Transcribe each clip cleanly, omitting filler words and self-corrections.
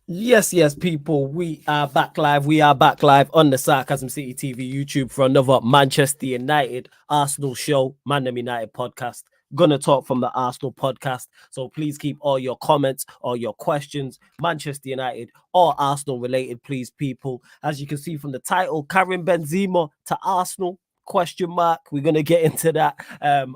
Yes, people. We are back live. We are back live on the Sarcasm City TV YouTube for another Manchester United Arsenal show, Man Them United podcast. Gonna talk from the Arsenal podcast. So please keep all your comments or your questions, Manchester United or Arsenal related, please, people. As you can see from the title, Karim Benzema to Arsenal. Question mark. We're gonna get into that.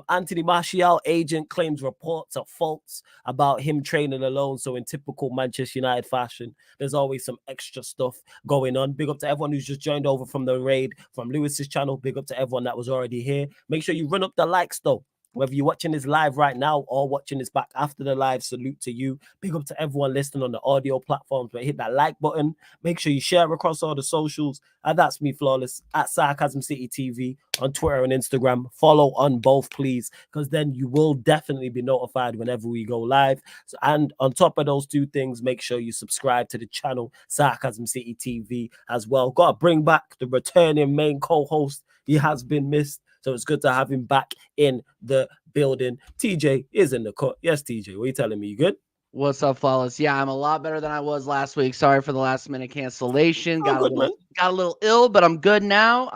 Anthony Martial agent claims reports of faults about him training alone. So in typical Manchester United fashion, there's always some extra stuff going on. Big up to everyone who's just joined over from the raid from Lewis's channel. Big up to everyone that was already here. Make sure you run up the likes though. Whether you're watching this live right now or watching this back after the live, salute to you. Big up to everyone listening on the audio platforms. But hit that like button. Make sure you share across all the socials. And that's me, Flawless, at Sarcasm City TV on Twitter and Instagram. Follow on both, please, because then you will definitely be notified whenever we go live. So, and on top of those two things, make sure you subscribe to the channel, Sarcasm City TV, as well. Got to bring back the returning main co-host. He has been missed. So it's good to have him back in the building. TJ is in the cut. Yes, TJ, what are you telling me? You good? What's up, Flawless? Yeah, I'm a lot better than I was last week. Sorry for the last minute cancellation. Oh, good, man. Got a little ill, but I'm good now.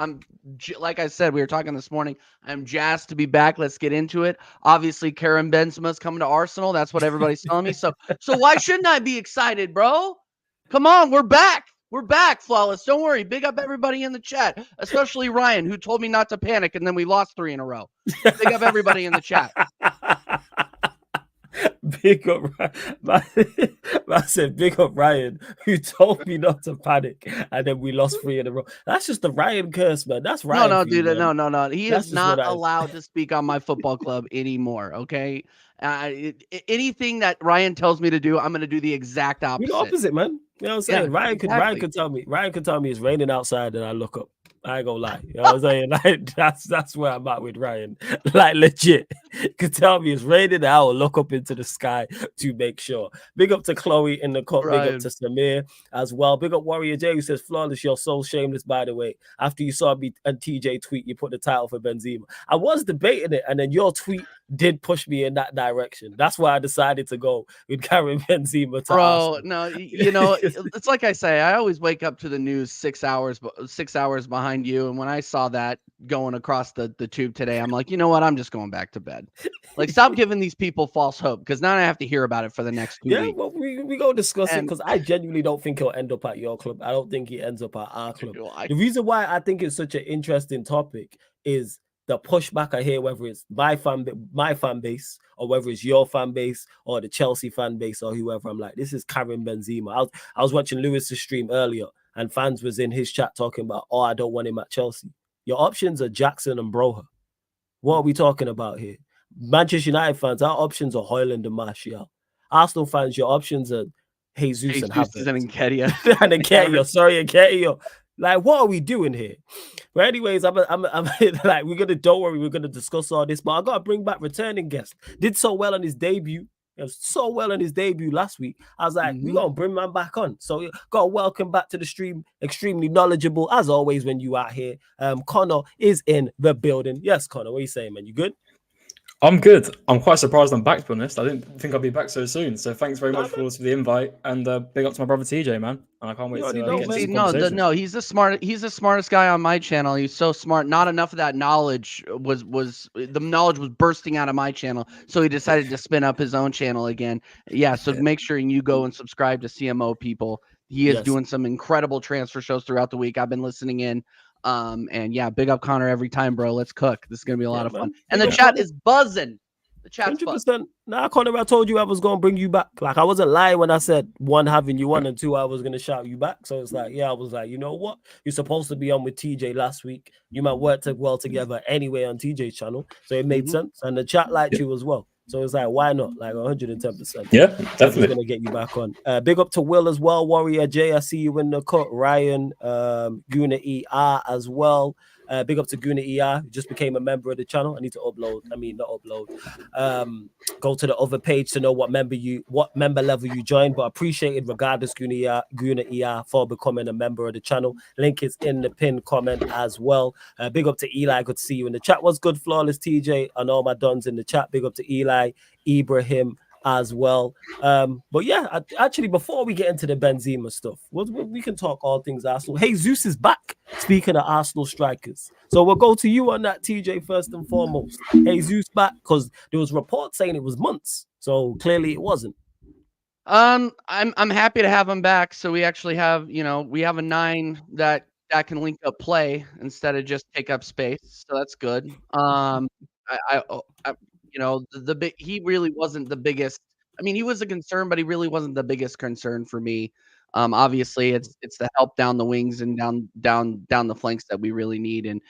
Like I said, we were talking this morning. I'm jazzed to be back. Let's get into it. Obviously, Karim Benzema's coming to Arsenal. That's what everybody's telling me. So why shouldn't I be excited, bro? Come on, we're back. We're back, Flawless. Don't worry. Big up everybody in the chat, especially Ryan, who told me not to panic, and then we lost 3 in a row. Big up everybody in the chat. Big up Ryan. I said big up Ryan, who told me not to panic, and then we lost 3 in a row. That's just the Ryan curse, man. That's Ryan. No, dude, no. He That's is not allowed to speak on my football club anymore. Okay, anything that Ryan tells me to do, I'm going to do the exact opposite. The opposite, man. You know what I'm saying? Yeah, Ryan could tell me it's raining outside, and I look up. I ain't gonna lie. You know what I'm saying? Like, that's where I'm at with Ryan. Like, legit. You could tell me it's raining. I will look up into the sky to make sure. Big up to Chloe in the cut. Big up to Samir as well. Big up Warrior J, who says, Flawless, you're so shameless, by the way. After you saw me and TJ tweet, you put the title for Benzema. I was debating it, and then your tweet did push me in that direction. That's why I decided to go with Karim Benzema. Bro, no, you know, it's like I say, I always wake up to the news 6 hours behind you, and when I saw that going across the tube today, I'm like, you know what? I'm just going back to bed. Like, stop giving these people false hope, because now I have to hear about it for the next 2 weeks. Yeah, well, we go discuss it, because I genuinely don't think he'll end up at your club. I don't think he ends up at our club. The reason why I think it's such an interesting topic is the pushback I hear, whether it's my fan base or whether it's your fan base or the Chelsea fan base or whoever. I'm like, this is Karim Benzema. I was watching Lewis's stream earlier, and fans was in his chat talking about, I don't want him at Chelsea. Your options are Jackson and Broha. What are we talking about here? Manchester United fans, our options are Højlund and Martial. Arsenal fans, your options are Jesus and Havertz. And Nketiah. And Nketiah. Like, what are we doing here? But anyways, I'm like, don't worry, we're gonna discuss all this. But I gotta bring back returning guest. Did so well on his debut. It was so well on his debut last week. I was like, we gonna bring man back on. So gotta welcome back to the stream. Extremely knowledgeable as always when you out here. Connor is in the building. Yes, Connor, what are you saying, man? You good? I'm good. I'm quite surprised I'm back, to be honest. I didn't think I'd be back so soon. So thanks very much for the invite, and big up to my brother TJ, man. And I can't wait to get no, he's the smartest guy on my channel. He's so smart. Not enough of that knowledge was bursting out of my channel, so he decided to spin up his own channel again. Yeah, so make sure you go and subscribe to CMO, people. He is doing some incredible transfer shows throughout the week. I've been listening in. And yeah, big up Connor every time, bro. Let's cook. This is gonna be a lot of fun. And the chat is buzzing. The chat's 100%. Nah, Connor, I told you I was gonna bring you back. Like, I wasn't lying when I said 1, having you on, and 2, I was gonna shout you back. So it's like, I was like, you know what? You're supposed to be on with TJ last week. You might work well together anyway on TJ's channel. So it made sense. And the chat liked you as well. So it's like, why not? Like 110%. Yeah, definitely. Going to get you back on. Big up to Will as well. Warrior J, I see you in the cut. Ryan, Guna ER as well. Big up to Guna ER, who just became a member of the channel. I need to go to the other page to know what member level you joined, but appreciated regardless, Guna ER, for becoming a member of the channel. Link is in the pinned comment as well. Big up to Eli, good to see you in the chat. What's good, Flawless TJ, and all my dons in the chat. Big up to Eli, Ibrahim, as well. But yeah, actually, before we get into the Benzema stuff, we can talk all things Arsenal. Jesus is back. Speaking of Arsenal strikers, so we'll go to you on that, TJ, first and foremost. Jesus back because there was reports saying it was months, so clearly it wasn't. I'm happy to have him back. So we actually have, we have a 9 that can link up play instead of just take up space. So that's good. He really wasn't the biggest. I mean, he was a concern, but he really wasn't the biggest concern for me. Obviously, it's the help down the wings and down the flanks that we really need, and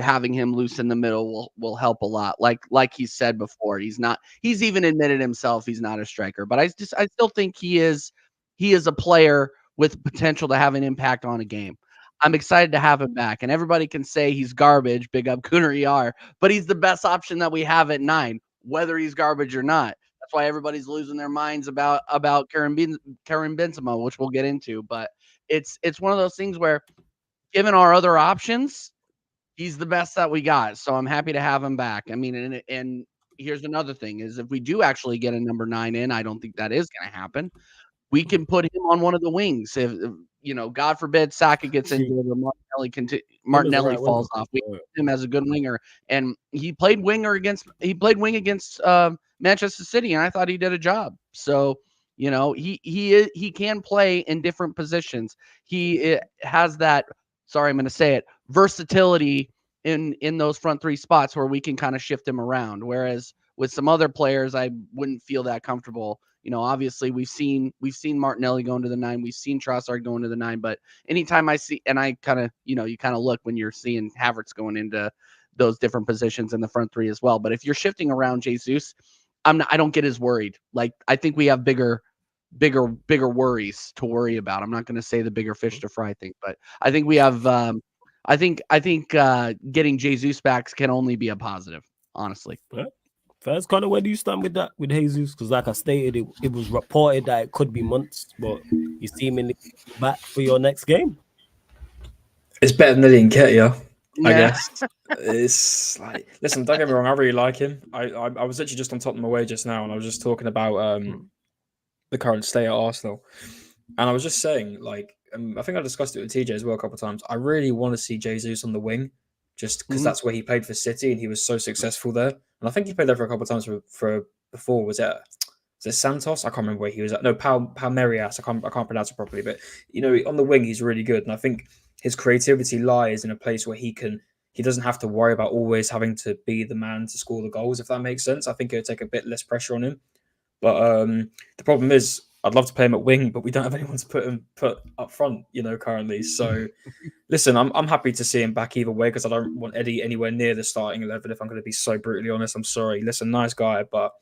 having him loose in the middle will help a lot. Like he said before, he's even admitted himself he's not a striker, but I still think he is a player with potential to have an impact on a game. I'm excited to have him back, and everybody can say he's garbage. Big up Gunnar ER, but he's the best option that we have at 9, whether he's garbage or not. That's why everybody's losing their minds about Karim Benzema, which we'll get into. But it's one of those things where, given our other options, he's the best that we got. So I'm happy to have him back. I mean, and here's another thing: is if we do actually get a number 9 in, I don't think that is going to happen. We can put him on one of the wings. If God forbid, Saka gets injured or Martinelli falls off, we put him as a good winger. And he played wing against Manchester City, and I thought he did a job. So he can play in different positions. He has that. Sorry, I'm going to say it. Versatility in those front 3 spots where we can kind of shift him around. Whereas with some other players, I wouldn't feel that comfortable. Obviously we've seen Martinelli going to the 9. We've seen Trossard going to the 9. But anytime I see, and I kind of, you kind of look when you're seeing Havertz going into those different positions in the front 3 as well. But if you're shifting around Jesus, I don't get as worried. Like, I think we have bigger worries to worry about. I'm not going to say the bigger fish to fry thing, but I think we have, I think getting Jesus back can only be a positive, honestly. First, Connor, where do you stand with that, with Jesus? Because like I stated, it was reported that it could be months, but you seemingly back for your next game. It's better than Eddie Nketiah, I guess. It's like, listen, don't get me wrong, I really like him. I was actually just on Tottenham away just now, and I was just talking about the current state at Arsenal. And I was just saying, like, I think I discussed it with TJ as well a couple of times. I really want to see Jesus on the wing, just because that's where he played for City and he was so successful there. And I think he played there for a couple of times for before. Was it Santos? I can't remember where he was at. No, Palmeiras. I can't pronounce it properly. But on the wing, he's really good. And I think his creativity lies in a place where he doesn't have to worry about always having to be the man to score the goals, if that makes sense. I think it would take a bit less pressure on him. But the problem is, I'd love to play him at wing, but we don't have anyone to put up front, currently. So, listen, I'm happy to see him back either way because I don't want Eddie anywhere near the starting 11. If I'm going to be so brutally honest, I'm sorry. Listen, nice guy, but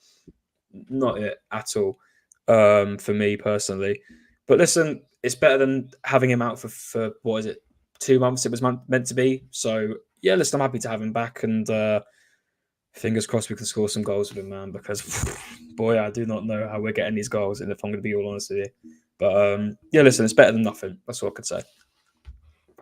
not it at all for me personally. But listen, it's better than having him out for what is it, 2 months? It was meant to be. So yeah, listen, I'm happy to have him back, and fingers crossed we can score some goals with him, man, because boy, I do not know how we're getting these goals, and if I'm going to be all honest with you. But yeah, listen, it's better than nothing. That's what I could say.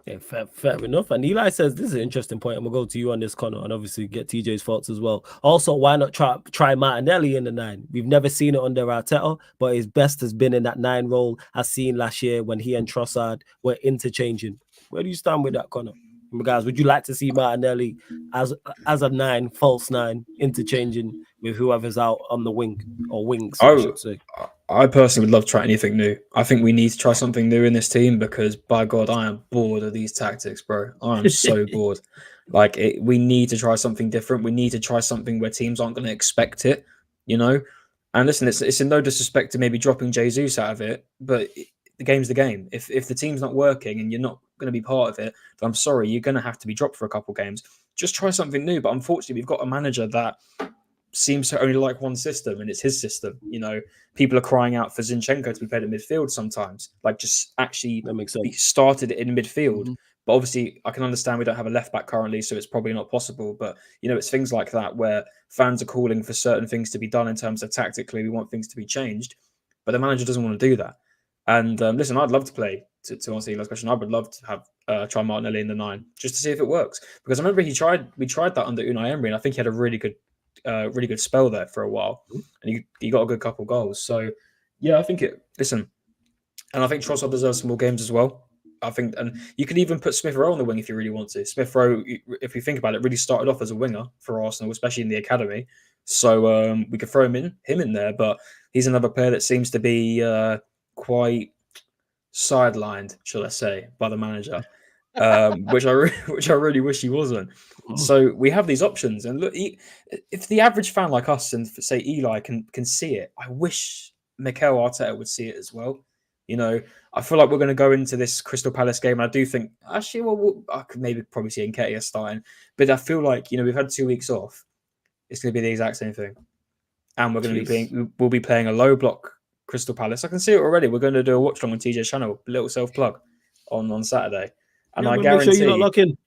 Yeah, fair enough. And Eli says this is an interesting point, and we'll go to you on this, Connor, and obviously get TJ's thoughts as well. Also, why not try Martinelli in the 9? We've never seen it under Arteta, but his best has been in that 9 role, as seen last year when he and Trossard were interchanging. Where do you stand with that, Connor? Guys, would you like to see Martinelli as a 9, false 9, interchanging with whoever's out on the wing or wings? I should say. I personally would love to try anything new. I think we need to try something new in this team because, by God, I am bored of these tactics, bro. I am so bored. We need to try something different. We need to try something where teams aren't going to expect it, And listen, it's in no disrespect to maybe dropping Jesus out of it, but the game's the game. If the team's not working and you're not going to be part of it, then I'm sorry, you're going to have to be dropped for a couple games. Just try something new. But unfortunately, we've got a manager that seems to only like one system, and it's his system. People are crying out for Zinchenko to be played at midfield sometimes. Just actually be started in midfield. Mm-hmm. But obviously, I can understand we don't have a left back currently, so it's probably not possible. But it's things like that where fans are calling for certain things to be done in terms of tactically. We want things to be changed, but the manager doesn't want to do that. And listen, I'd love to play, to answer your last question, I would love to have try Martinelli in the 9 just to see if it works. Because I remember we tried that under Unai Emery, and I think he had a really good really good spell there for a while, and he got a good couple goals. So yeah, I think listen, and I think Trossard deserves some more games as well. I think, and you could even put Smith Rowe on the wing if you really want to. Smith Rowe, if you think about it, really started off as a winger for Arsenal, especially in the academy. So we could throw him in there, but he's another player that seems to be quite sidelined, shall I say, by the manager, which I really wish he wasn't. So we have these options, and look, if the average fan like us and say Eli can see it, I wish Mikel Arteta would see it as well. You know, I feel like we're going to go into this Crystal Palace game, and I do think actually, I could maybe probably see Nketiah starting, but I feel like we've had 2 weeks off. It's going to be the exact same thing, and we'll be playing a low block Crystal Palace. I can see it already. We're going to do a watch along on TJ's channel, little self plug on Saturday, and I guarantee make sure you're not locking.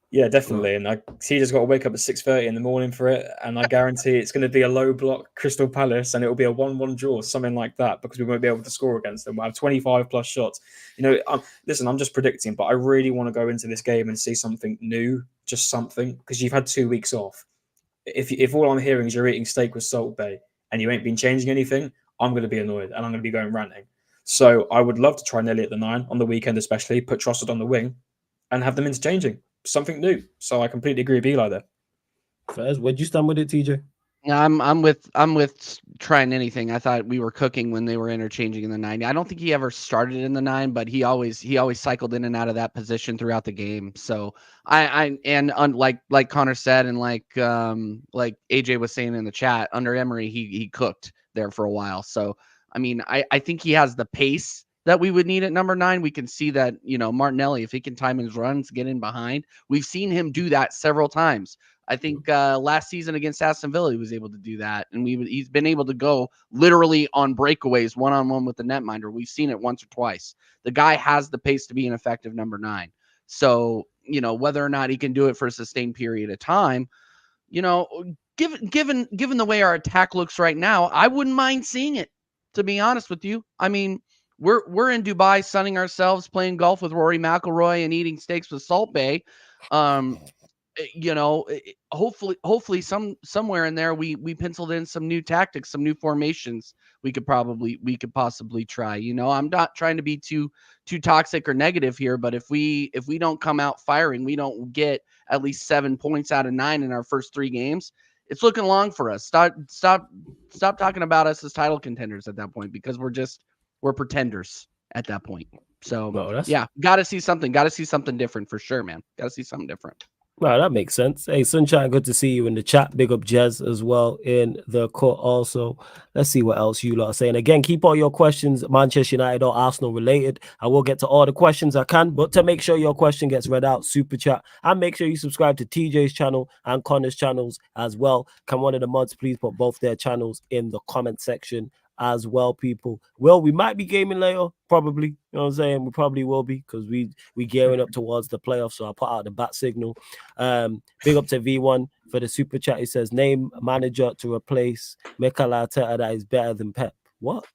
Yeah, definitely. And TJ's got to wake up at 6:30 in the morning for it, and I guarantee it's going to be a low block Crystal Palace, and it will be a 1-1 draw, something like that, because we won't be able to score against them. We'll have 25 plus shots. Listen, I'm just predicting, but I really want to go into this game and see something new, just something, because you've had 2 weeks off. If all I'm hearing is you're eating steak with Salt Bay and you ain't been changing anything, I'm going to be annoyed and I'm going to be going ranting. So I would love to try Nelly at the 9 on the weekend, especially put Trossard on the wing and have them interchanging, something new. So I completely agree with Eli there. Fairs, where'd you stand with it, TJ? Yeah, I'm with trying anything. I thought we were cooking when they were interchanging in the 90. I don't think he ever started in the 9, but he always cycled in and out of that position throughout the game. So like Connor said, and like AJ was saying in the chat, under Emery he cooked there for a while. So I mean, I think he has the pace that we would need at number 9. We can see that, Martinelli, if he can time his runs, get in behind. We've seen him do that several times. I think last season against Aston Villa, he was able to do that. And he's been able to go literally on breakaways, one-on-one with the netminder. We've seen it once or twice. The guy has the pace to be an effective number 9. So, whether or not he can do it for a sustained period of time, given the way our attack looks right now, I wouldn't mind seeing it, to be honest with you. I mean, we're in Dubai sunning ourselves, playing golf with Rory McIlroy and eating steaks with Salt Bay. Hopefully somewhere in there we penciled in some new tactics, some new formations we could possibly try. I'm not trying to be too toxic or negative here, but if we don't come out firing, we don't get at least 7 points out of 9 in our first 3 games, it's looking long for us. Stop talking about us as title contenders at that point, because we're pretenders at that point. So gotta see something different for sure, man. Gotta see something different. No, that makes sense. Hey, Sunshine, good to see you in the chat. Big up Jez as well in the court also. Let's see what else you lot are saying. Again, keep all your questions Manchester United or Arsenal related. I will get to all the questions I can, but to make sure your question gets read out, super chat. And make sure you subscribe to TJ's channel and Connor's channels as well. Can one of the mods please put both their channels in the comment section as well, people? Well, we might be gaming later, probably. You know what I'm saying? We probably will be, because we gearing up towards the playoffs. So I'll put out the bat signal. Big up to V1 for the super chat. He says, name manager to replace Mikel Arteta that is better than Pep. What?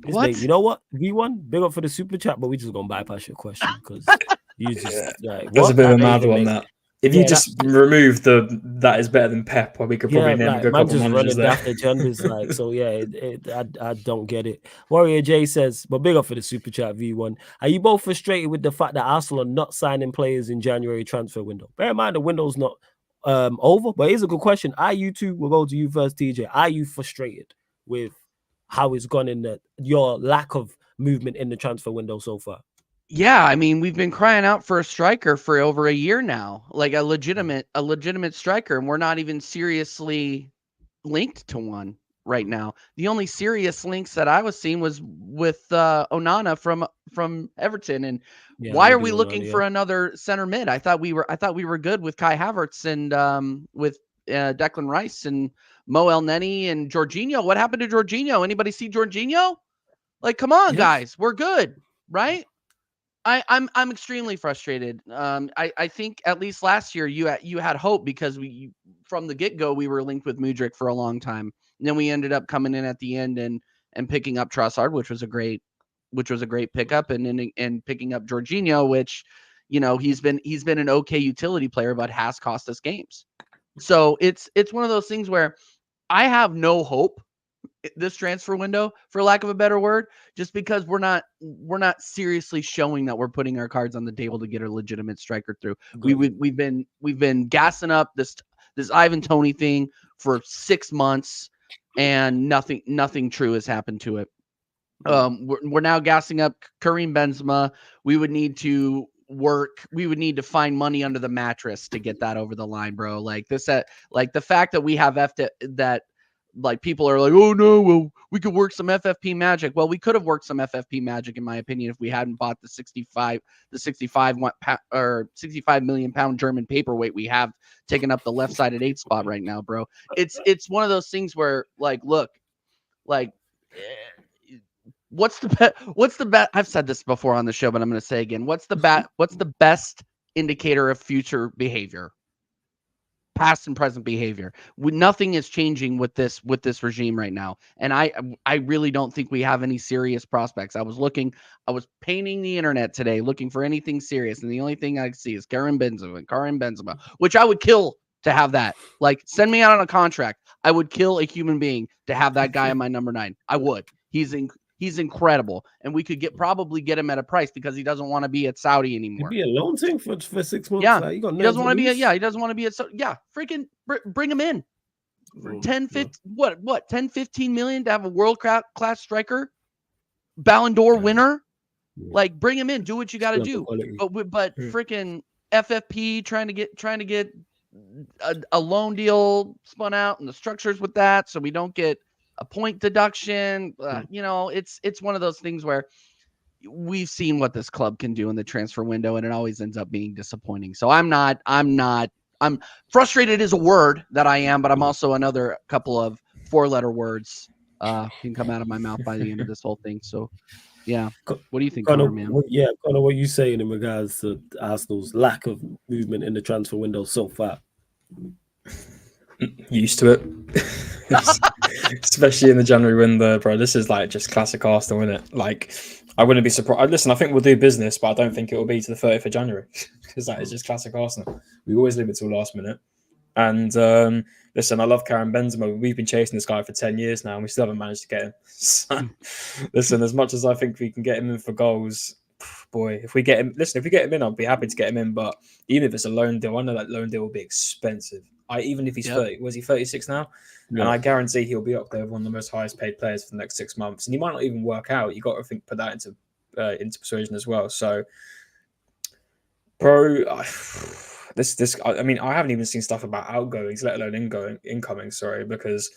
You know what? V1, big up for the super chat, but we just gonna bypass your question because you just there's a bit of a mad one that. If you just remove that is better than Pep, or we could probably name a good couple managers there. After genders, I don't get it. Warrior J says, but big up for the super chat V1. Are you both frustrated with the fact that Arsenal are not signing players in January transfer window? Bear in mind the window's not over, but here's a good question. Are you two? We'll go to you first, TJ. Are you frustrated with how it's gone in your lack of movement in the transfer window so far? Yeah, I mean, we've been crying out for a striker for over a year now, like a legitimate striker, and we're not even seriously linked to one right now. The only serious links that I was seeing was with Onana from Everton. And why are we looking for another center mid? I thought we were good with Kai Havertz and with Declan Rice and Mo El Neni and Jorginho. What happened to Jorginho? Anybody see Jorginho? Like, come on, guys, we're good, right? I'm extremely frustrated. I think at least last year you had hope, because from the get-go we were linked with Mudryk for a long time. And then we ended up coming in at the end and picking up Trossard, which was a great pickup, and picking up Jorginho, which he's been an okay utility player, but has cost us games. So it's one of those things where I have no hope this transfer window, for lack of a better word, just because we're not seriously showing that we're putting our cards on the table to get a legitimate striker through. We've been gassing up this Ivan Toney thing for 6 months, and nothing true has happened to it. We're now gassing up Karim Benzema. We would need to find money under the mattress to get that over the line, bro. Like this, like the fact that we have that. Like people are like, oh no, well, we could work some FFP magic. Well, we could have worked some FFP magic, in my opinion, if we hadn't bought the 65 million pound German paperweight we have taken up the left sided 8 spot right now, bro. It's one of those things where, like, look, like, what's the bet? I've said this before on the show, but I'm going to say again, what's the best indicator of future behavior? Past and present behavior. Nothing is changing with this regime right now, and I really don't think we have any serious prospects. I was painting the internet today looking for anything serious, and the only thing I see is Karim Benzema, which I would kill to have that. Like, send me out on a contract. I would kill a human being to have that guy in my number 9. I would. He's incredible, and we could probably get him at a price because he doesn't want to be at Saudi anymore. He'd be a loan thing for 6 months. Yeah, like, he doesn't want to be. He doesn't want to be at. Freaking bring him in. 10, 15 million to have a world class striker, Ballon d'Or winner. Like, bring him in. Do what you got to do. But freaking FFP trying to get a loan deal spun out, and the structures with that, so we don't get a point deduction. It's one of those things where we've seen what this club can do in the transfer window, and it always ends up being disappointing. So I'm frustrated is a word that I am, but I'm also another couple of 4-letter words can come out of my mouth by the end of this whole thing. So yeah, what do you think, Connor, man? Yeah, Connor, what are you saying in regards to Arsenal's lack of movement in the transfer window so far? Used to it. Especially in the January window, bro. This is like just classic Arsenal, isn't it? Like, I wouldn't be surprised. Listen, I think we'll do business, but I don't think it will be to the 30th of January because that is just classic Arsenal. We always leave it till last minute. And listen, I love Karim Benzema. We've been chasing this guy for 10 years now, and we still haven't managed to get him. So, listen, as much as I think we can get him in for goals, boy, if we get him in, I'll be happy to get him in. But even if it's a loan deal, I know that loan deal will be expensive. Even if he's 30, was he 36 now? Yeah. And I guarantee he'll be up there with one of the most highest paid players for the next 6 months. And he might not even work out. You got to put that into persuasion as well. So, bro, I mean, I haven't even seen stuff about outgoings, let alone incoming. Sorry, because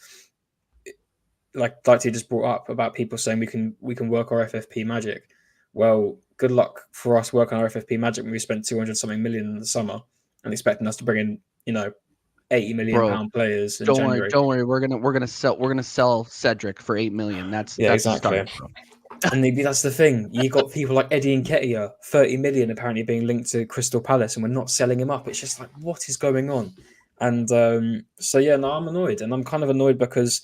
like you just brought up about people saying we can work our FFP magic. Well, good luck for us working our FFP magic when we spent 200 something million in the summer and expecting us to bring in, 80 million pound players in January. Don't worry, we're gonna sell Cedric for 8 million. That's exactly. And maybe that's the thing. You got people like Eddie Nketiah, 30 million apparently being linked to Crystal Palace, and we're not selling him up. It's just like, what is going on? And I'm annoyed, and I'm kind of annoyed because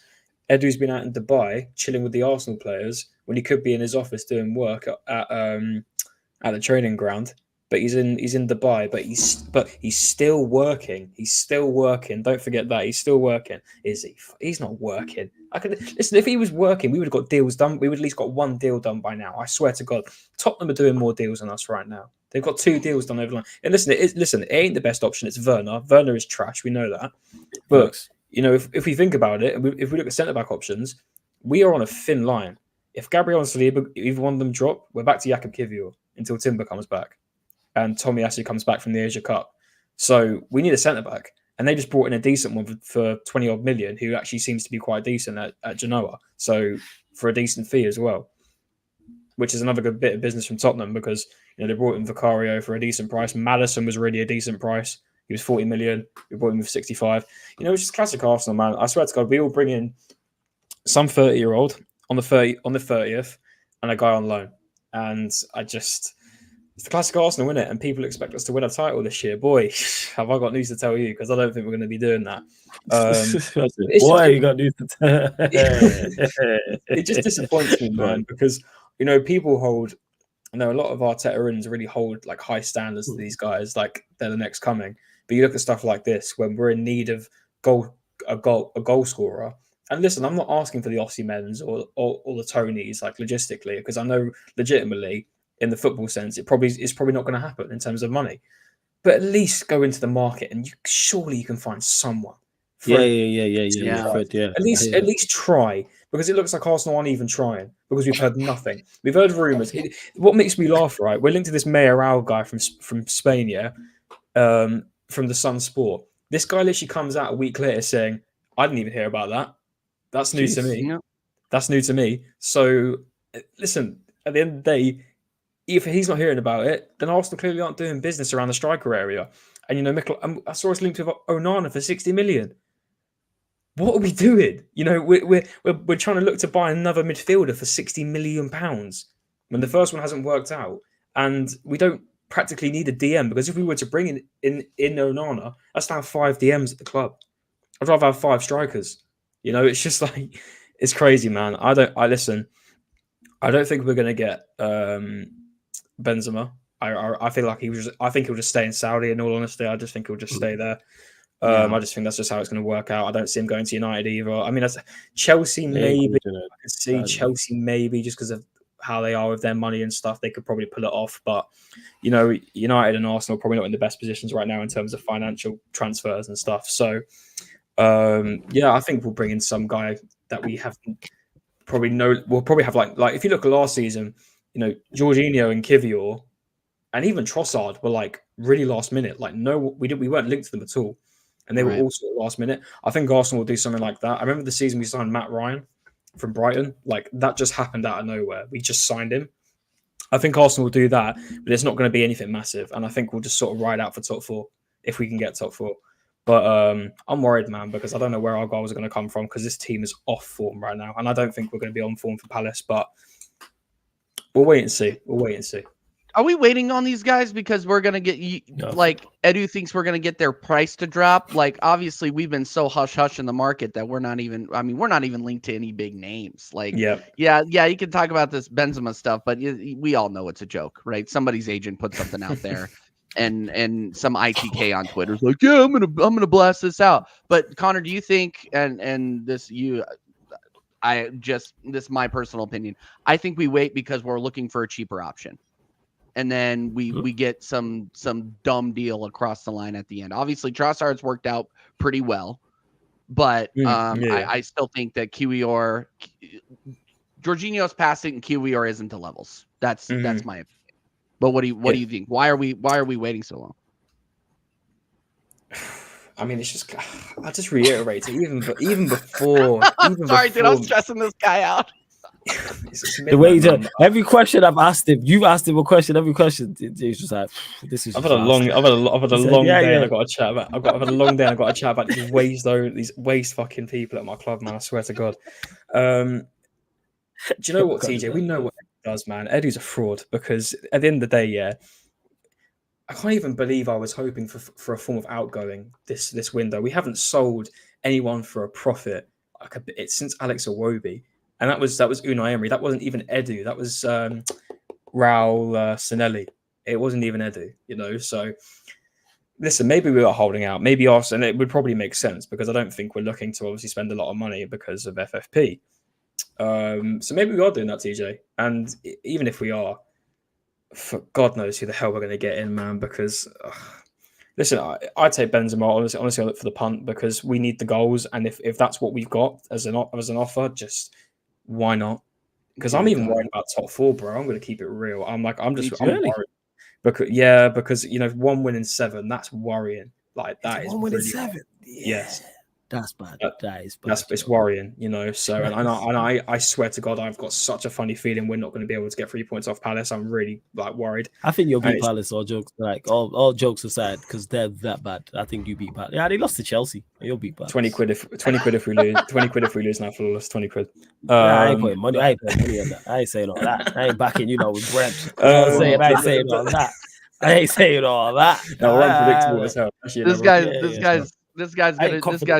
Edu's been out in Dubai chilling with the Arsenal players when he could be in his office doing work at the training ground. But he's in Dubai, but he's still working. He's still working. Don't forget that he's still working. Is he? He's not working. Listen. If he was working, we would have got deals done. We would at least got one deal done by now. I swear to God, Tottenham are doing more deals than us right now. They've got 2 deals done over the line. And listen, it ain't the best option. It's Werner. Werner is trash. We know that. But if we think about it, if we look at centre back options, we are on a thin line. If Gabriel and Saliba, either one of them drop, we're back to Jakub Kiwior until Timber comes back. And Tomiyasu comes back from the Asia Cup. So we need a centre-back. And they just brought in a decent one for 20-odd million, who actually seems to be quite decent at Genoa. So for a decent fee as well, which is another good bit of business from Tottenham because they brought in Vicario for a decent price. Maddison was really a decent price. He was 40 million. We brought him for 65. It's just classic Arsenal, man. I swear to God, we all bring in some 30-year-old on the 30th and a guy on loan. And it's the classic Arsenal, isn't it? And people expect us to win a title this year. Boy, have I got news to tell you because I don't think we're going to be doing that. You got news to tell? It just disappoints me, man, because people hold. A lot of Arteta-ins really hold like high standards to these guys, like they're the next coming. But you look at stuff like this when we're in need of goal a goal scorer. And listen, I'm not asking for the Osimhen's or the Tonys, like logistically, because I know legitimately in the football sense, it's probably not going to happen in terms of money. But at least go into the market and surely you can find someone. Yeah. Fred, yeah. At least try, because it looks like Arsenal aren't even trying, because we've heard nothing. We've heard rumours. What makes me laugh, right? We're linked to this Managerial guy from Spain, yeah, from the Sun Sport. This guy literally comes out a week later saying, "I didn't even hear about that. That's new to me. Yeah. That's new to me." So listen, at the end of the day, if he's not hearing about it, then Arsenal clearly aren't doing business around the striker area. And I saw us linked with Onana for 60 million. What are we doing? We're trying to look to buy another midfielder for 60 million pounds when the first one hasn't worked out, and we don't practically need a DM, because if we were to bring in Onana, that's now 5 DMs at the club. I'd rather have 5 strikers. It's just like, it's crazy, man. I don't think we're gonna get Benzema. I feel like I think he'll just stay in Saudi. In all honesty, I just think he'll just stay there. I just think that's just how it's going to work out. I don't see him going to United either. I mean, Chelsea maybe. I could see Chelsea maybe, just because of how they are with their money and stuff. They could probably pull it off. But, United and Arsenal are probably not in the best positions right now in terms of financial transfers and stuff. So, I think we'll bring in some guy that we have probably know. We'll probably have like if you look at last season, Jorginho and Kivior and even Trossard were like really last minute. Like, no, we weren't linked to them at all. And they were also last minute. I think Arsenal will do something like that. I remember the season we signed Matt Ryan from Brighton. Like, that just happened out of nowhere. We just signed him. I think Arsenal will do that, but it's not going to be anything massive. And I think we'll just sort of ride out for top 4 if we can get top 4. But I'm worried, man, because I don't know where our goals are going to come from, because this team is off form right now. And I don't think we're going to be on form for Palace, but we'll wait and see. Are we waiting on these guys because we're going to get, like, Edu thinks we're going to get their price to drop? Like, obviously, we've been so hush-hush in the market that we're not even linked to any big names. Like, yeah, you can talk about this Benzema stuff, but we all know it's a joke, right? Somebody's agent put something out there, and some ITK on Twitter is like, yeah, I'm gonna blast this out. But Connor, do you think, and this is my personal opinion, I think we wait because we're looking for a cheaper option. And then we get some dumb deal across the line at the end. Obviously, Trossard's worked out pretty well, but I still think that Jorginho's passing and Kiwior isn't to levels. That's my opinion. But what do you think? Why are we waiting so long? I mean, it's just, I just reiterate it even before. Sorry, dude, I was stressing this guy out. The way every question I've asked him, you've asked him a question. Every question, he's just like, "This is." I've had a long day, and I got to chat about. I've had a long day, and I got to chat about these waste fucking people at my club, man. I swear to God. Do you know what, TJ? We know what Edu does, man. Edu's a fraud, because at the end of the day, I can't even believe I was hoping for a form of outgoing this window. We haven't sold anyone for a profit since Alex Iwobi. And that was Unai Emery. That wasn't even Edu. That was Raul Sinelli. It wasn't even Edu, So, listen, maybe we are holding out. Maybe us, and it would probably make sense, because I don't think we're looking to obviously spend a lot of money because of FFP. So maybe we are doing that, TJ. And even if we are, for God knows who the hell we're going to get in, man. Because listen, I take Benzema. Honestly, I look for the punt, because we need the goals, and if that's what we've got as an offer, just. Why not? Because I'm even worried about top 4, bro. I'm going to keep it real. I'm worried. Because 1 win in 7, that's worrying. Like, that is 1 win in 7. Yes. That's bad. That is bad. It's worrying, So, and I swear to God, I've got such a funny feeling we're not going to be able to get 3 points off Palace. I'm really worried. I think you'll beat Palace. All jokes jokes aside, because they're that bad. I think you beat Palace. Yeah, they lost to Chelsea. You'll beat Palace. 20 quid if we lose. 20 quid if we lose now, flawless. 20 quid. I ain't putting money. I ain't putting money on that. I ain't saying all that. I ain't backing with Brent. I ain't saying all that. I ain't saying all that. No, we're unpredictable as hell. This guy's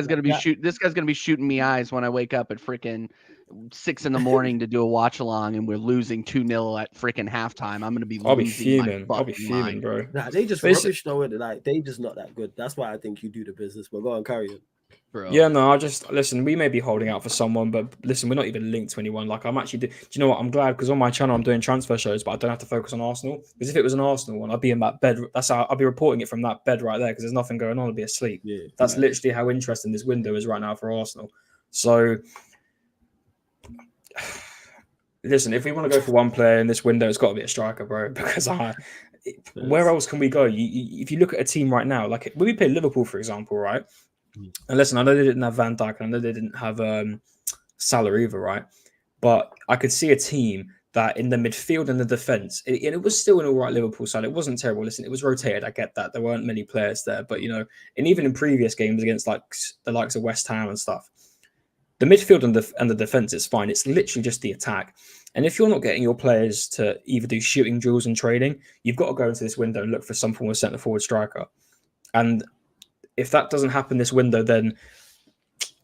gonna be shooting me eyes when I wake up at freaking 6 a.m. to do a watch along, and we're losing 2-0 at freaking halftime. I'm gonna be losing I'll be fuming, bro. Nah, they just rubbish though. Like, they just not that good. That's why I think you do the business. But go on, carry on. Bro. Yeah, no, I just listen. We may be holding out for someone, but listen, we're not even linked to anyone. Like, I'm actually. Do you know what? I'm glad because on my channel I'm doing transfer shows, but I don't have to focus on Arsenal. Because if it was an Arsenal one, I'd be in that bed. That's how I'd be reporting it from that bed right there. Because there's nothing going on. I'd be asleep. Yeah, That's literally how interesting this window is right now for Arsenal. So, listen, if we want to go for one player in this window, it's got to be a striker, bro. Because where else can we go? If you look at a team right now, like when we play Liverpool, for example, right? And listen, I know they didn't have Van Dijk, and I know they didn't have Salah either, right? But I could see a team that in the midfield and the defence, it was still an all right Liverpool side. It wasn't terrible. Listen, it was rotated. I get that. There weren't many players there. But, and even in previous games against like the likes of West Ham and stuff, the midfield and the defence is fine. It's literally just the attack. And if you're not getting your players to either do shooting drills and training, you've got to go into this window and look for some form of centre-forward striker. And if that doesn't happen this window, then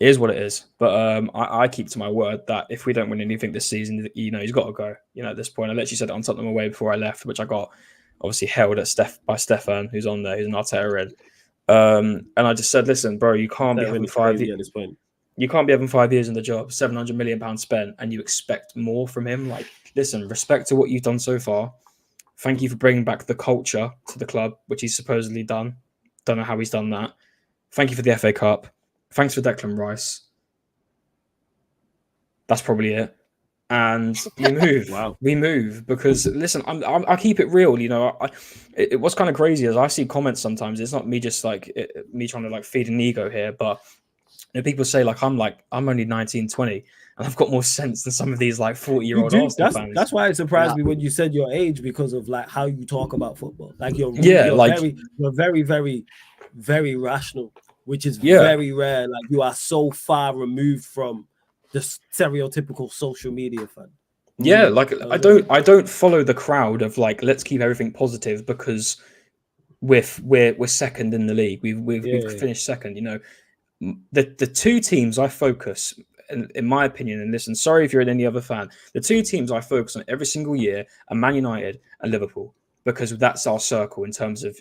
it is what it is. But I keep to my word that if we don't win anything this season, he's got to go. At this point, I literally said it on Tottenham away before I left, which I got obviously held at by Stefan, who's on there, who's an Arteta red. And I just said, listen, bro, you can't be having 5 years at this point. You can't be having 5 years in the job, £700 million spent, and you expect more from him. Like, listen, respect to what you've done so far. Thank you for bringing back the culture to the club, which he's supposedly done. Don't know how he's done that. Thank you for the FA Cup. Thanks for Declan Rice. That's probably it. And we move. Wow. We move because listen, I keep it real. It was kind of crazy as I see comments sometimes. It's not me just me trying to feed an ego here, but people say I'm only 19, 20, and I've got more sense than some of these 40-year-old Arsenal fans. That's why it surprised me when you said your age because of how you talk about football. You're very, very, very rational, which is very rare. You are so far removed from the stereotypical social media fan. Yeah, I don't follow the crowd of let's keep everything positive because we're second in the league. We've finished second. The two teams I focus, in my opinion, and listen, sorry if you're any other fan, the two teams I focus on every single year are Man United and Liverpool because that's our circle in terms of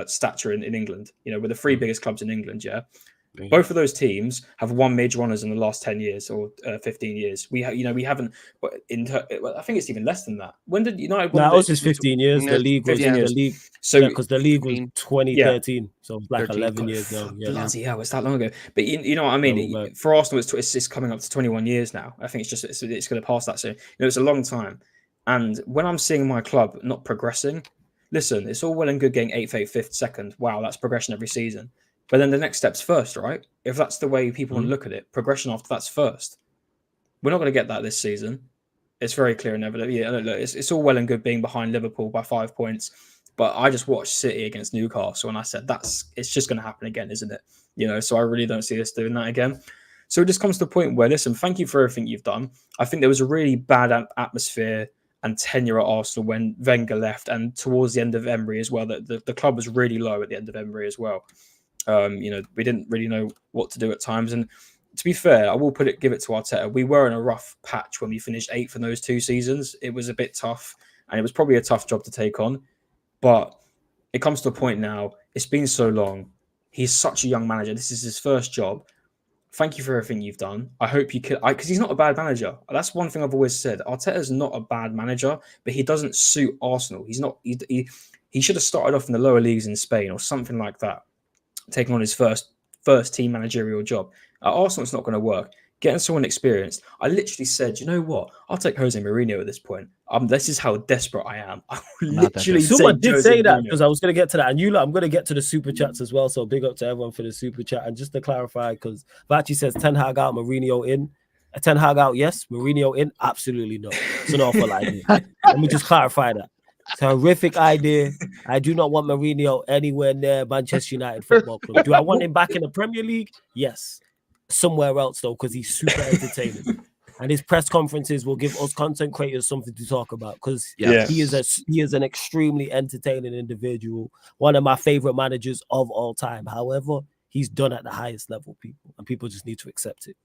stature in England. We're the three biggest clubs in England. Yeah. Both of those teams have won major honours in the last 10 years or 15 years. We haven't. I think it's even less than that. When did United? No, it was just 15 years. The league was 15 years. The league. So because the league was 2013, so it's 11 years now. Bloody hell, it's that long ago. But you know what I mean. For Arsenal, it's coming up to 21 years now. I think it's going to pass that soon. It's a long time. And when I'm seeing my club not progressing, listen, it's all well and good getting 8th, 8th, 5th, 2nd. Wow, that's progression every season. But then the next step's first, right? If that's the way people want to look at it, progression after that's first. We're not going to get that this season. It's very clear and evident. Yeah, look, it's all well and good being behind Liverpool by 5 points. But I just watched City against Newcastle and I said, it's just going to happen again, isn't it? So I really don't see us doing that again. So it just comes to the point where, listen, thank you for everything you've done. I think there was a really bad atmosphere and tenure at Arsenal when Wenger left and towards the end of Emery as well. The club was really low at the end of Emery as well. We didn't really know what to do at times. And to be fair, I will give it to Arteta. We were in a rough patch when we finished 8th in those 2 seasons. It was a bit tough and it was probably a tough job to take on. But it comes to a point now, it's been so long. He's such a young manager. This is his first job. Thank you for everything you've done. I hope you could, because he's not a bad manager. That's one thing I've always said. Arteta's not a bad manager, but he doesn't suit Arsenal. He's not, he should have started off in the lower leagues in Spain or something like that, taking on his first team managerial job. At Arsenal, it's not going to work. Getting someone experienced. I literally said, you know what? I'll take Jose Mourinho at this point. This is how desperate I am. I literally someone did say that because I was going to get to that. And I'm going to get to the super chats as well. So big up to everyone for the super chat. And just to clarify, because Vachi says Ten Hag out, Mourinho in. Ten Hag out, yes. Mourinho in, absolutely no. It's an awful idea. Let me just clarify that. It's a horrific idea. I do not want Mourinho anywhere near Manchester United Football Club. Do I want him back in the Premier League? Yes. Somewhere else though, because he's super entertaining, and his press conferences will give us content creators something to talk about. Because he is an extremely entertaining individual, one of my favorite managers of all time. However, he's done at the highest level, and people just need to accept it.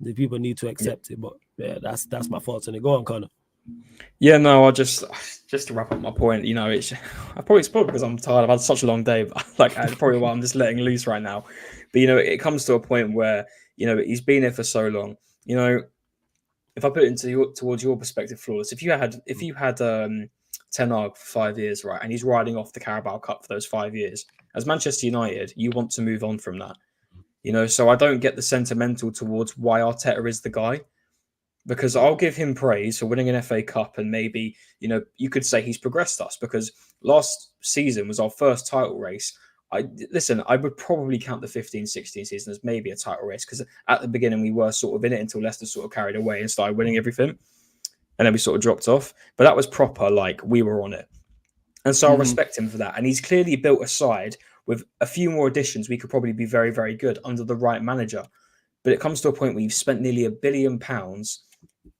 The people need to accept it. But yeah, that's my thoughts on it. Go on, Connor. Yeah, no, I just to wrap up my point. It's probably because I'm tired. I've had such a long day. But that's probably why I'm just letting loose right now. But it comes to a point where he's been here for so long. If I put it towards your perspective, Flawless, if you had Ten Hag for 5 years, right, and he's riding off the Carabao Cup for those 5 years, as Manchester United, you want to move on from that. So I don't get the sentimental towards why Arteta is the guy, because I'll give him praise for winning an FA Cup, and maybe you could say he's progressed us, because last season was our first title race. I would probably count the 15-16 season as maybe a title race, because at the beginning we were sort of in it until Leicester sort of carried away and started winning everything, and then we sort of dropped off. But that was proper, like we were on it, and so I respect him for that. And he's clearly built a side with a few more additions. We could probably be very, very good under the right manager. But it comes to a point where you've spent nearly £1 billion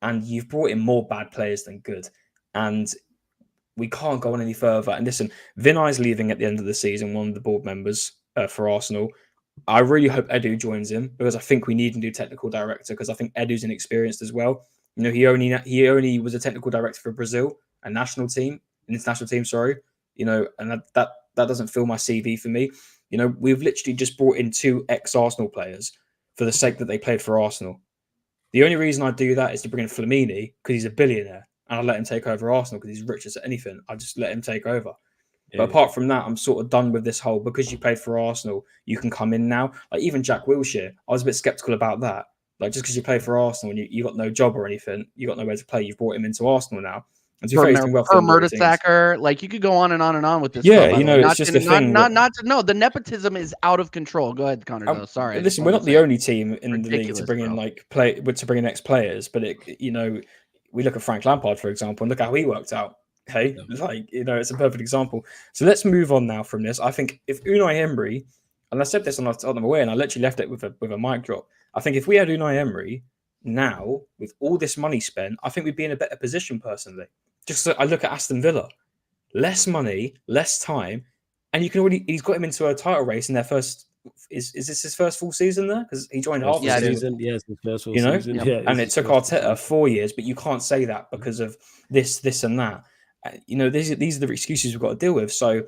and you've brought in more bad players than good, and we can't go on any further. And listen, Vinay's leaving at the end of the season, one of the board members for Arsenal. I really hope Edu joins him, because I think we need a new technical director, because I think Edu's inexperienced as well. He only was a technical director for Brazil, an international team, sorry. And that doesn't fill my CV for me. We've literally just brought in 2 ex-Arsenal players for the sake that they played for Arsenal. The only reason I do that is to bring in Flamini, because he's a billionaire, and I let him take over Arsenal because he's rich as anything. I just let him take over. Yeah. But apart from that, I'm sort of done with this whole, because you played for Arsenal, you can come in now. Like even Jack Wilshere, I was a bit skeptical about that. Like just because you play for Arsenal and you got no job or anything, you got nowhere to play, you've brought him into Arsenal now. And to be fair, Mertesacker, like you could go on and on and on with this. Yeah, it's just a thing. The nepetism is out of control. Go ahead, Connor. No, sorry. Listen, we're not the only team in the league to bring in to bring in ex-players, but we look at Frank Lampard, for example, and look how he worked out. Hey, it's a perfect example. So let's move on now from this. I think if Unai Emery, and I said this on the way, and I literally left it with a mic drop. I think if we had Unai Emery now, with all this money spent, I think we'd be in a better position personally. Just so I look at Aston Villa, less money, less time, and he's got him into a title race in their first. Is this his first full season there? Because he joined half the season. Yeah, it's his first full season. Yeah, and it took Arteta 4 years, but you can't say that because of this, and that. These are the excuses we've got to deal with. So,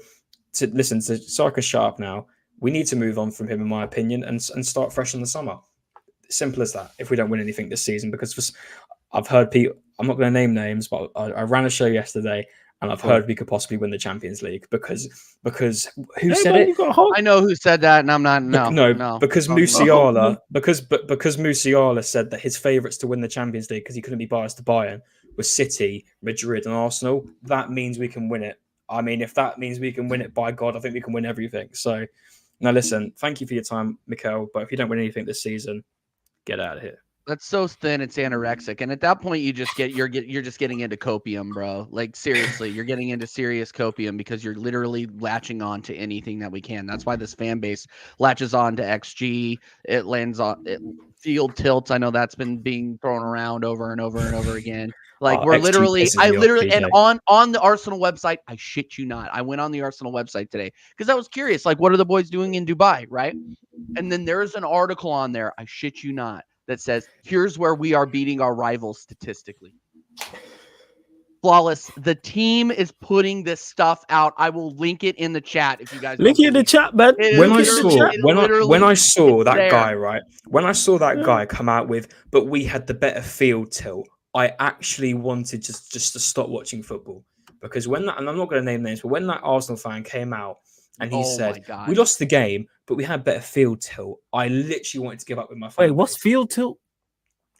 to Sarka Sharp now, we need to move on from him, in my opinion, and start fresh in the summer. Simple as that. If we don't win anything this season, because I've heard people. I'm not going to name names, but I ran a show yesterday, and I've heard we could possibly win the Champions League because who said it? I know who said that, and I'm not. No, because Musiala, because Musiala said that his favourites to win the Champions League, because he couldn't be biased to Bayern, was City, Madrid, and Arsenal. That means we can win it. I mean, if that means we can win it, by God, I think we can win everything. So, now listen, thank you for your time, Mikel. But if you don't win anything this season, get out of here. That's so thin, it's anorexic, and at that point, you're just getting into copium, bro. Like seriously, you're getting into serious copium, because you're literally latching on to anything that we can. That's why this fan base latches on to XG. It lands on field tilts. I know that's been being thrown around over and over and over again. Like we're literally, and on the Arsenal website, I shit you not, I went on the Arsenal website today because I was curious, like what are the boys doing in Dubai, right? And then there's an article on there, I shit you not, that says, here's where we are beating our rivals statistically. Flawless. The team is putting this stuff out. I will link it in the chat if you guys link it in the chat, man. When I saw that guy, right? When I saw that guy come out with, but we had the better field tilt, I actually wanted just to stop watching football, because when that, and I'm not going to name names, but when that Arsenal fan came out and he said, we lost the game, but we had better field tilt, I literally wanted to give up with my phone. Wait, what's field tilt?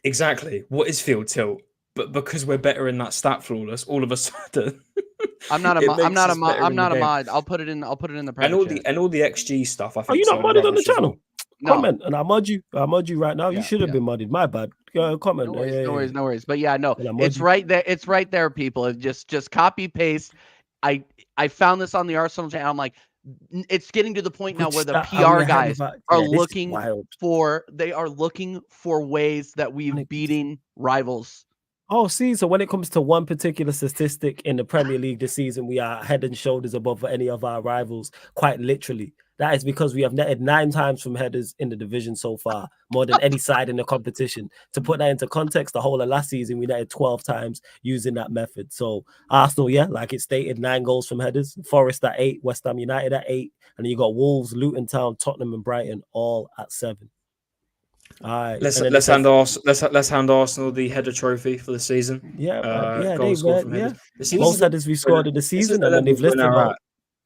Exactly. What is field tilt? But because we're better in that stat, Flawless, all of a sudden, I'm not a mod. I'll put it in the private and all the XG stuff. I think. Are you not modded on the channel? No. Comment, and I'll mod you. I'll mod you right now. You should have been modded. My bad. Comment. No worries. But yeah, no, it's right there. It's right there, people. Just copy paste. I found this on the Arsenal channel. I'm like, it's getting to the point now where the PR guys are looking for ways that we've beaten rivals. Oh, see, so when it comes to one particular statistic in the Premier Lead this season, we are head and shoulders above any of our rivals, quite literally. That is because we have netted 9 times from headers in the division so far, more than any side in the competition. To put that into context, the whole of last season, we netted 12 times using that method. So Arsenal, yeah, like it stated, 9 goals from headers. Forest at 8, West Ham United at 8, and then you got Wolves, Luton Town, Tottenham, and Brighton all at 7. All right. Let's hand Arsenal the header trophy for the season. Yeah, goals scored from headers. Most headers we scored in the season, and then they've listed out.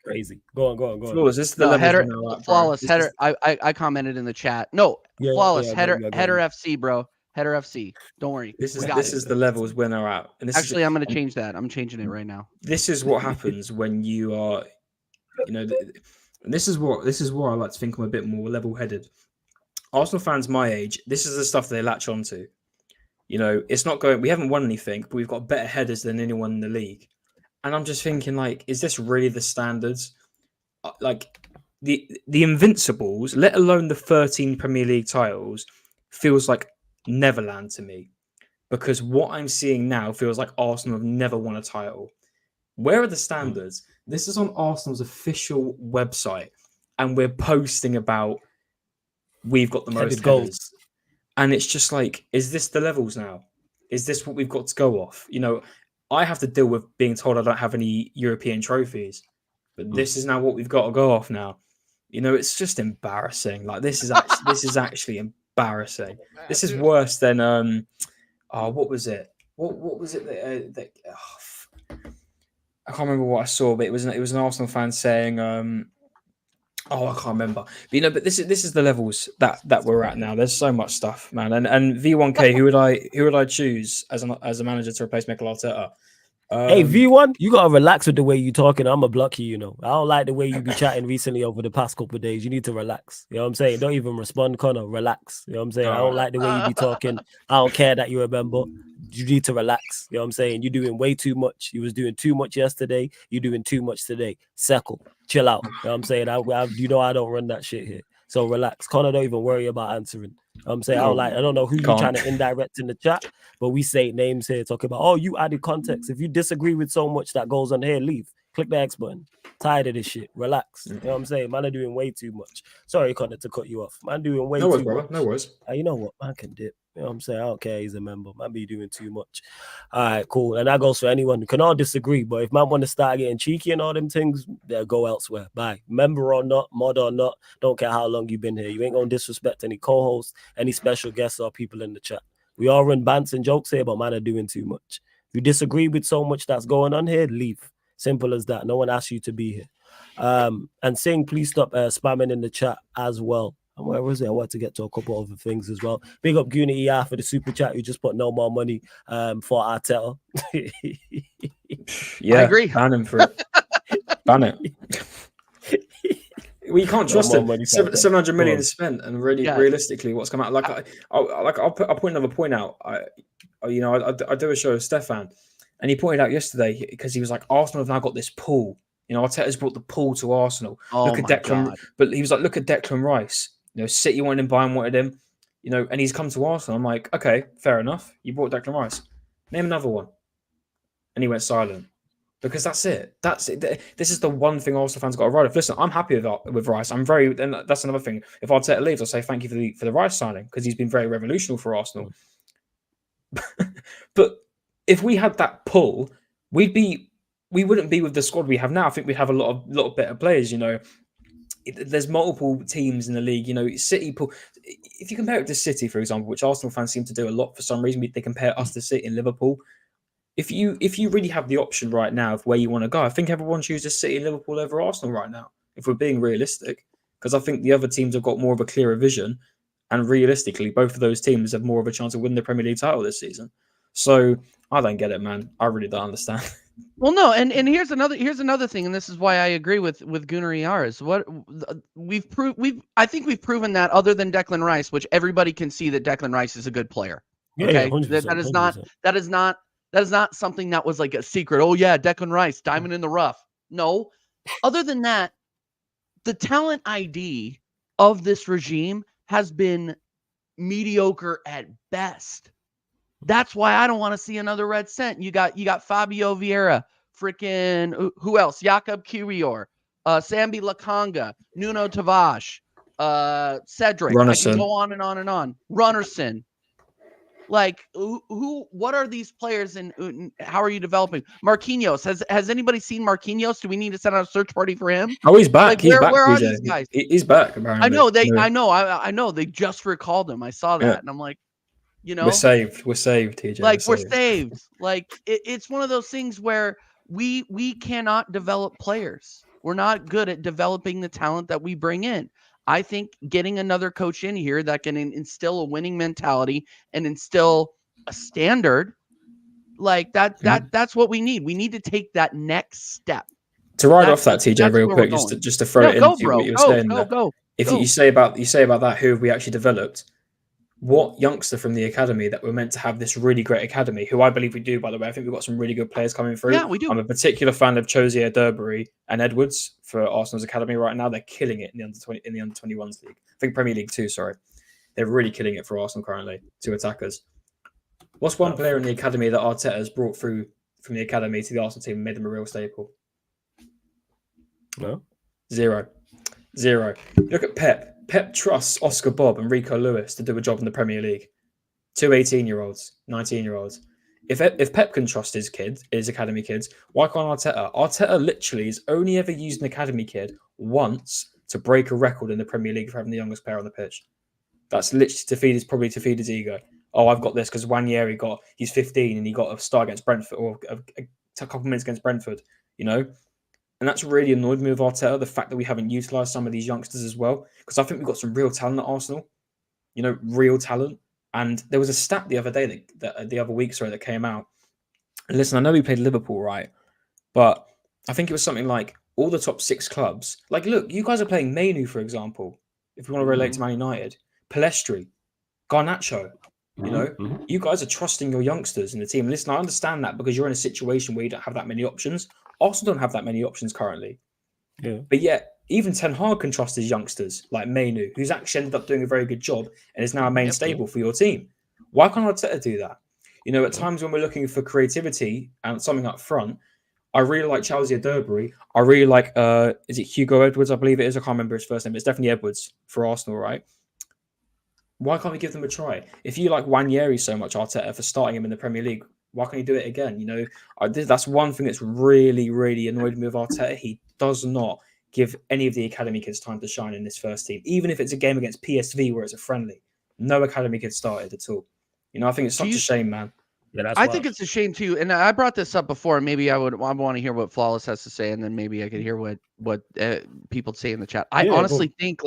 Crazy. Go on. Flawless. This is the level header, we're now at, flawless header. I commented in the chat. No, flawless header FC, bro. Header FC. Don't worry. This is the levels we're now at. And actually, I'm going to change that. I'm changing it right now. This is what happens when you are, and this is why I like to think I'm a bit more level-headed. Arsenal fans my age, this is the stuff they latch onto. It's not going. We haven't won anything, but we've got better headers than anyone in the league. And I'm just thinking, like, is this really the standards? Like, the Invincibles, let alone the 13 Premier League titles, feels like Neverland to me. Because what I'm seeing now feels like Arsenal have never won a title. Where are the standards? This is on Arsenal's official website. And we're posting about we've got the most goals. And it's just like, is this the levels now? Is this what we've got to go off? I have to deal with being told I don't have any European trophies, but this is now what we've got to go off now. It's just embarrassing. Like this is actually embarrassing. This is worse than what was it? What was it that I can't remember what I saw, but it was an Arsenal fan saying I can't remember. But this is the levels that we're at now. There's so much stuff, man. And V1K, who would I choose as a manager to replace Mikel Arteta? Hey V1, you gotta relax with the way you talking. I'm gonna block you. I don't like the way you be chatting recently over the past couple of days. You need to relax. You know what I'm saying? Don't even respond, Connor. Relax. You know what I'm saying? I don't like the way you be talking. I don't care that you remember. You need to relax. You know what I'm saying? You're doing way too much. You was doing too much yesterday. You're doing too much today. Settle. Chill out. You know what I'm saying? I don't run that shit here. So relax. Connor, don't even worry about answering. I'm saying I don't know who you're trying to indirect in the chat, but we say names here talking about, you added context. If you disagree with so much that goes on here, leave. Click the X button. Tired of this shit. Relax. You know what I'm saying? Man are doing way too much. Sorry, Connor, to cut you off. Man doing way too much. No worries. You know what? Man can dip. You know what I'm saying? I don't care. He's a member. Man be doing too much. All right, cool. And that goes for anyone. You can all disagree, but if man want to start getting cheeky and all them things, they'll go elsewhere. Bye. Member or not, mod or not, don't care how long you've been here. You ain't going to disrespect any co-hosts, any special guests or people in the chat. We all run bants and jokes here, but man are doing too much. If you disagree with so much that's going on here, leave. Simple as that. No one asked you to be here. And Singh, please stop spamming in the chat as well. And where was it? I want to get to a couple other things as well. Big up Unity for the super chat. You just put no more money for Arteta. Yeah, I agree. Ban him for it. Ban it. Well, you can't trust it. 700 million is spent, and realistically, what's come out? I'll point another point out. I do a show with Stefan, and he pointed out yesterday because he was like, Arsenal have now got this pool. Arteta's brought the pool to Arsenal. Look at Declan, God. But he was like, look at Declan Rice. City wanted him, Bayern wanted him. And he's come to Arsenal. I'm like, okay, fair enough. You brought Declan Rice. Name another one. And he went silent. Because that's it. This is the one thing Arsenal fans got to ride off. Listen, I'm happy with Rice. And that's another thing. If Arteta leaves, I'll say thank you for the Rice signing because he's been very revolutionary for Arsenal. But if we had that pull, we wouldn't be with the squad we have now. I think we'd have a lot of better players. There's multiple teams in the league. City pull. If you compare it to City, for example, which Arsenal fans seem to do a lot for some reason, they compare us to City and Liverpool. If you really have the option right now of where you want to go, I think everyone chooses City and Liverpool over Arsenal right now, if we're being realistic. Because I think the other teams have got more of a clearer vision. And realistically, both of those teams have more of a chance of winning the Premier League title this season. So I don't get it, man. I really don't understand. Well, no, and here's another thing, and this is why I agree with Gunnar Iars. What I think we've proven that other than Declan Rice, which everybody can see that Declan Rice is a good player. Okay, 100%, that is not something that was like a secret. Oh yeah, Declan Rice, diamond in the rough. No, other than that, the talent ID of this regime has been mediocre at best. That's why I don't want to see another red cent. You got Fabio Vieira, freaking who else? Jakob Kiwior, Sambi Lakanga, Nuno Tavares, Cedric. I Runnerson. can go on and on and on. Runnerson. Like what are these players and how are you developing? Marquinhos, has anybody seen Marquinhos? Do we need to send out a search party for him? Oh, he's back. Like, He's back. where are TJ. these guys? He's back. Apparently, I know. They just recalled him. I saw that, and I'm like, we're saved. We're saved, TJ. Like we're saved. Like it's one of those things where we cannot develop players. We're not good at developing the talent that we bring in. I think getting another coach in here that can instill a winning mentality and instill a standard like that's what we need. We need to take that next step. To ride off that, TJ, real quick, just to throw it into what you were saying. If you say about that, who have we actually developed? What youngster from the academy that we're meant to have this really great academy, who I believe we do, by the way. I think we've got some really good players coming through. Yeah, we do. I'm a particular fan of Chozier, Durbury and Edwards for Arsenal's academy right now. They're killing it in the under 21s league. I think Premier League 2, sorry. They're really killing it for Arsenal currently, 2 attackers. What's one player in the academy that Arteta has brought through from the academy to the Arsenal team and made them a real staple? No. Zero. Look at Pep. Pep trusts Oscar Bob and Rico Lewis to do a job in the Premier League. 2 18-year-olds, 19-year-olds. If Pep can trust his academy kids, why can't Arteta? Arteta literally has only ever used an academy kid once to break a record in the Premier League for having the youngest player on the pitch. That's literally to feed his ego. Oh, I've got this because he's 15 and he got a start against Brentford or a couple of minutes against Brentford, And that's really annoyed me with Arteta, the fact that we haven't utilised some of these youngsters as well. Because I think we've got some real talent at Arsenal. Real talent. And there was a stat the other day, the other week, that came out. And listen, I know we played Liverpool, right? But I think it was something like all the top 6 clubs. Like, look, you guys are playing Mainu, for example, if you want to relate to Man United. Palestri, Garnacho. You guys are trusting your youngsters in the team. Listen, I understand that because you're in a situation where you don't have that many options. Arsenal don't have that many options currently. Yeah. But yet, even Ten Hag can trust his youngsters, like Mainu, who's actually ended up doing a very good job and is now a main staple for your team. Why can't Arteta do that? At times when we're looking for creativity and something up front, I really like Chozier Durbury. I really like, is it Hugo Edwards? I believe it is. I can't remember his first name. It's definitely Edwards for Arsenal, right? Why can't we give them a try? If you like Wanyeri so much, Arteta, for starting him in the Premier League, why can't he do it again? That's one thing that's really, really annoyed me with Arteta. He does not give any of the academy kids time to shine in this first team, even if it's a game against PSV where it's a friendly. No academy kids started at all. I think it's such a shame, man. Yeah, I think it's a shame too, and I brought this up before. Maybe I want to hear what Flawless has to say, and then maybe I could hear what people say in the chat. I honestly think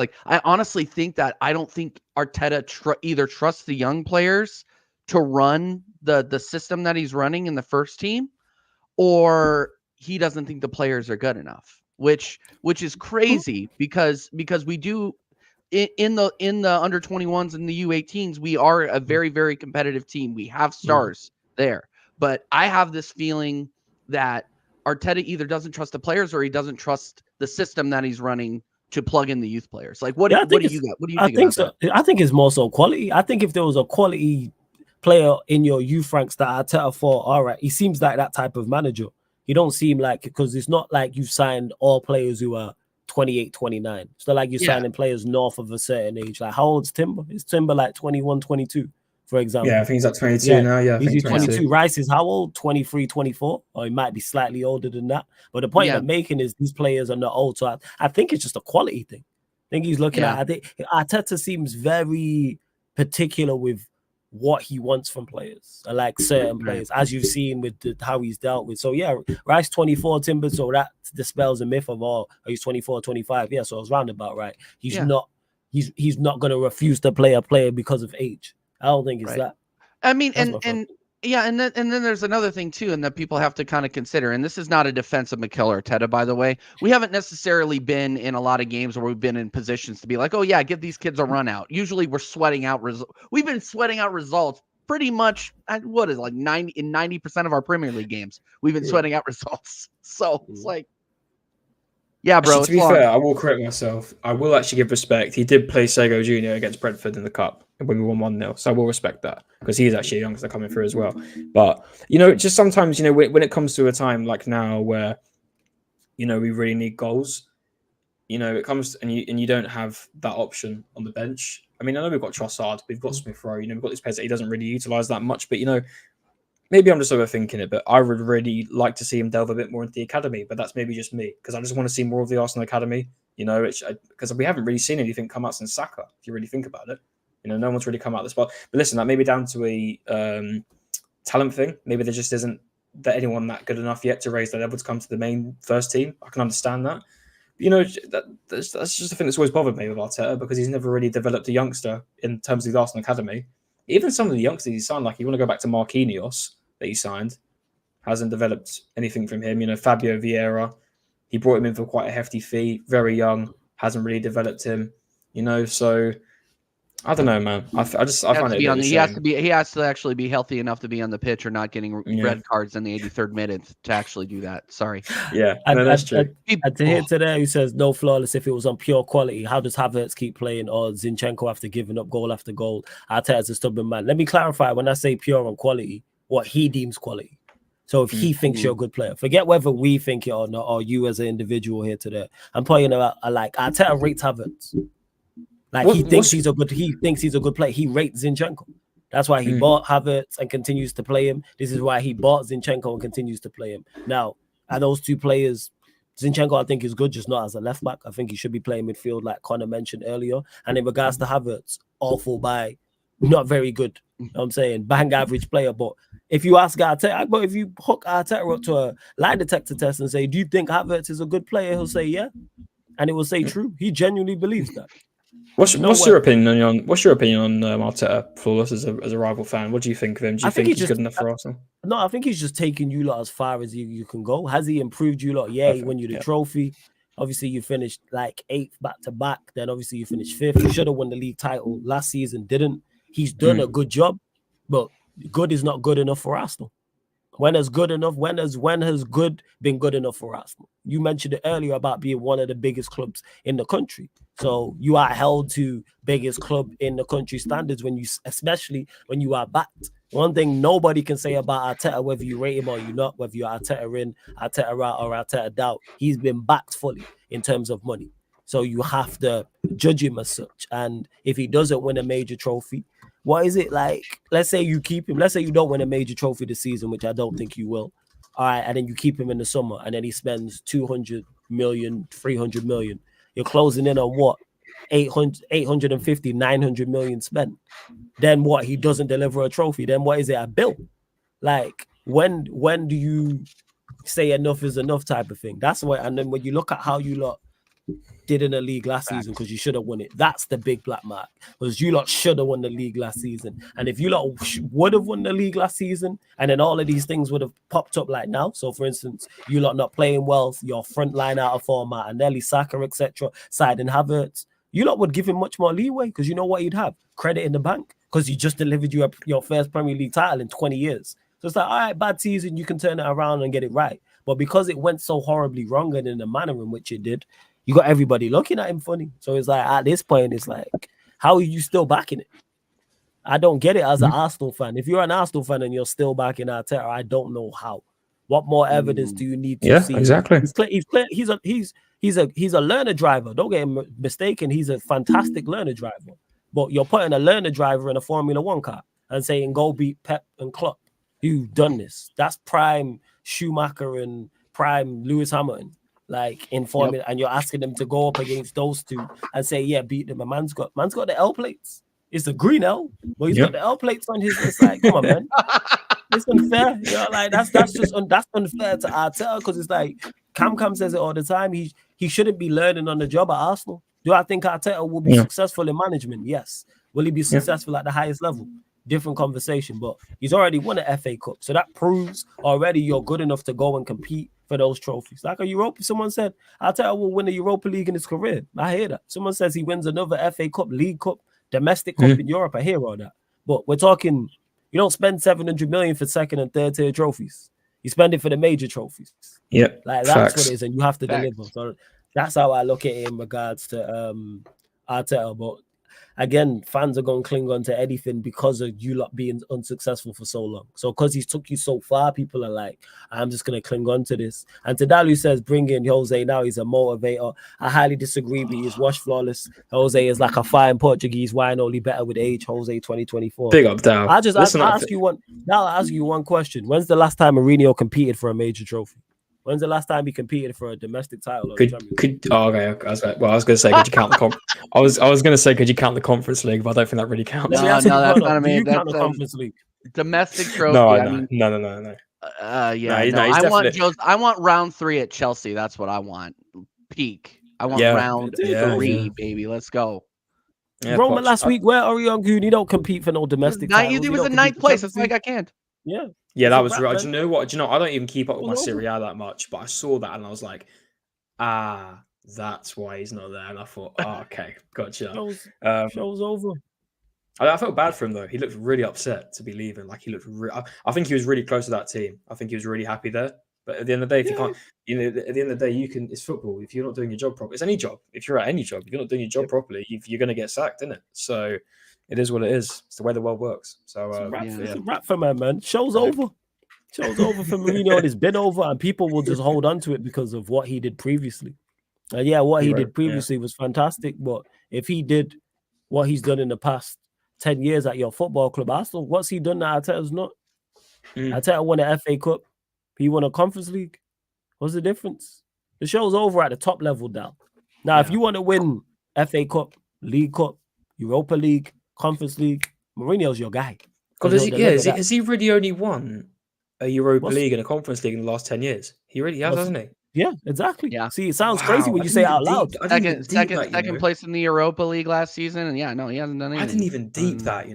that I don't think Arteta either trusts the young players to run the system that he's running in the first team, or he doesn't think the players are good enough, which is crazy because we do. In the under 21s and the U18s, we are a very, very competitive team. We have stars there, but I have this feeling that Arteta either doesn't trust the players or he doesn't trust the system that he's running to plug in the youth players. Like, what do you got? What do you think about that? I think it's more so quality. I think if there was a quality player in your youth ranks that Arteta thought, all right, he seems like that type of manager. He don't seem like, because it's not like you've signed all players who are 28, 29. It's not like you're signing players north of a certain age. Like, how old's Timber? Is Timber like 21, 22, for example? Yeah, I think he's like 22 now. Yeah, he's 22. Rice is how old? 23, 24? Or he might be slightly older than that. But the point I'm making is these players are not old. So I think it's just a quality thing. I think he's looking at it. Arteta seems very particular with what he wants from players, like certain players, as you've seen with how he's dealt with. So Rice 24, Timber, so that dispels the myth of he's 24, 25. Yeah, so it's roundabout right. He's not going to refuse to play a player because of age. I don't think it's that. I mean, and then there's another thing too, and that people have to kind of consider. And this is not a defense of Mikel Arteta, by the way. We haven't necessarily been in a lot of games where we've been in positions to be like, oh yeah, give these kids a run out. Usually we're sweating out results. We've been sweating out results pretty much. What is like 90% of our Premier League games? We've been sweating out results. So it's like, yeah, bro. Actually, to be fair, I will correct myself. I will actually give respect. He did play Sego Jr. against Brentford in the Cup when we won 1-0. So I will respect that because he's actually a youngster coming through as well. But, just sometimes, when it comes to a time like now where, we really need goals, it comes and you don't have that option on the bench. I mean, I know we've got Trossard, we've got Smith Rowe, we've got this players that he doesn't really utilize that much, but maybe I'm just overthinking it, but I would really like to see him delve a bit more into the academy. But that's maybe just me, because I just want to see more of the Arsenal academy, because we haven't really seen anything come out since Saka, if you really think about it. No one's really come out of the spot. But listen, that may be down to a talent thing. Maybe there just isn't anyone that good enough yet to raise that level to come to the main first team. I can understand that. But, that's just the thing that's always bothered me with Arteta, because he's never really developed a youngster in terms of the Arsenal academy. Even some of the youngsters he signed, like you want to go back to Marquinhos that he signed, hasn't developed anything from him. Fabio Vieira, he brought him in for quite a hefty fee, very young, hasn't really developed him. So I don't know, man. I find it a bit of a shame. He has to actually be healthy enough to be on the pitch or not getting red cards in the 83rd minute to actually do that. Sorry. Yeah, that's true. And to hear today who says no flawless if it was on pure quality, how does Havertz keep playing or Zinchenko after giving up goal after goal? Arteta's a stubborn man. Let me clarify, when I say pure on quality, what he deems quality. So if he thinks you're a good player, forget whether we think it or not, or you as an individual here today. I'm pointing out, like, Arteta rates Havertz. Like, he thinks he's a good player. He rates Zinchenko. That's why he bought Havertz and continues to play him. This is why he bought Zinchenko and continues to play him. Now, are those two players? Zinchenko, I think, is good, just not as a left back. I think he should be playing midfield, like Connor mentioned earlier. And in regards to Havertz, awful by not very good. You know what I'm saying? Bang average player. But if you ask Arteta, but if you hook Arteta up to a lie detector test and say, do you think Havertz is a good player? He'll say, yeah. And it will say true. He genuinely believes that. What's your opinion on Arteta, flawless as a rival fan? What do you think of him? Do you think he's good enough for Arsenal? No, I think he's just taking you lot as far as you can go. Has he improved you lot? Yeah, he won you the trophy. Obviously, you finished like 8th back to back. Then obviously you finished 5th. You should have won the league title last season. Didn't. He's done a good job, but good is not good enough for Arsenal. When has good been good enough for Arsenal? You mentioned it earlier about being one of the biggest clubs in the country. So you are held to biggest club in the country standards especially when you are backed. One thing nobody can say about Arteta, whether you rate him or you not, whether you're Arteta in, Arteta out, or Arteta doubt, he's been backed fully in terms of money. So you have to judge him as such. And if he doesn't win a major trophy, what is it like? Let's say you keep him. Let's say you don't win a major trophy this season, which I don't think you will. All right, and then you keep him in the summer, and then he spends 200 million, 300 million. You're closing in on what? 850, 900 million spent. Then what? He doesn't deliver a trophy. Then what is it? A bill? Like, when do you say enough is enough type of thing? That's what. And then when you look at how you lot did in the league last season, because you should have won it. That's the big black mark, because you lot should have won the league last season. And if you lot would have won the league last season, and then all of these things would have popped up like now. So, for instance, you lot not playing well, your front line out of form, Martinelli, Saka, etc., siding Havertz, you lot would give him much more leeway, because you know what you'd have? Credit in the bank, because he just delivered you your first Premier League title in 20 years. So it's like, all right, bad season, you can turn it around and get it right. But because it went so horribly wrong and in the manner in which it did, you got everybody looking at him funny. So it's like, at this point, it's like, how are you still backing it? I don't get it as an Arsenal fan. If you're an Arsenal fan and you're still backing Arteta, I don't know how. What more evidence do you need to see? Exactly. He's a learner driver. Don't get mistaken. He's a fantastic learner driver. But you're putting a learner driver in a Formula 1 car and saying, go beat Pep and Klopp. You've done this. That's prime Schumacher and prime Lewis Hamilton. Like in Formula, and you're asking them to go up against those two and say, yeah, beat them. A man's got the L plates. It's a green L, but he's got the L plates on his. It's like, come on, man. It's unfair. You know, like that's unfair to Arteta, because it's like Cam says it all the time. He shouldn't be learning on the job at Arsenal. Do I think Arteta will be successful in management? Yes. Will he be successful at the highest level? Different conversation, but he's already won an FA Cup, so that proves already you're good enough to go and compete for those trophies. Like a Europa, someone said Arteta will win the Europa League in his career. I hear that. Someone says he wins another FA Cup, League Cup, domestic cup in Europe. I hear all that, but we're talking. You don't spend 700 million for second and third tier trophies. You spend it for the major trophies. Yeah, like that's what it is, and you have to deliver. So that's how I look at it in regards to Arteta. But again, fans are going to cling on to anything because of you lot being unsuccessful for so long. So because he's took you so far, people are like, I'm just going to cling on to this. And Tadalu says, bring in Jose now. He's a motivator. I highly disagree, but he's washed flawless. Jose is like a fine Portuguese wine, only better with age. Jose 2024. Big up, Dow. I'll ask you one question. When's the last time Mourinho competed for a major trophy? When's the last time he competed for a domestic title? Okay. I was going to say, could you count the I was going to say, could you count the Conference League? But I don't think that really counts. No, that's not a major. Count the Conference League. Domestic trophy. No, No. I want round 3 at Chelsea. That's what I want. Peak. I want round 3, baby. Let's go. Yeah, Roma last week, where Orion Goon, he don't compete for no domestic titles. He was in 9th place. That's like I can't. Yeah, that was right. Do you know what? Do you know? I don't even keep up with my Serie A that much, but I saw that and I was like, that's why he's not there. And I thought, okay, gotcha. Show's over. I felt bad for him though. He looked really upset to be leaving. Like he looked. I think he was really close to that team. I think he was really happy there. But at the end of the day, if you can't, at the end of the day, it's football. If you're not doing your job properly, it's any job. If you're at any job, if you're not doing your job properly, you're going to get sacked, isn't it? So. It is what it is. It's the way the world works. So it's a wrap for man. Show's over. Show's over for Mourinho. And it's been over, and people will just hold on to it because of what he did previously. And what he did previously was fantastic. But if he did what he's done in the past 10 years at your football club, Arsenal, what's he done that Arteta's not? Arteta won an FA Cup. He won a Conference League. What's the difference? The show's over at the top level now. Now, if you want to win FA Cup, League Cup, Europa League, Conference League, Mourinho's your guy. Has he really only won a Europa League and a Conference League in the last 10 years? He really has, hasn't he? Yeah, exactly. Yeah. See, it sounds crazy when you say it out loud. Second place in the Europa League last season, and he hasn't done anything. I didn't even deep that,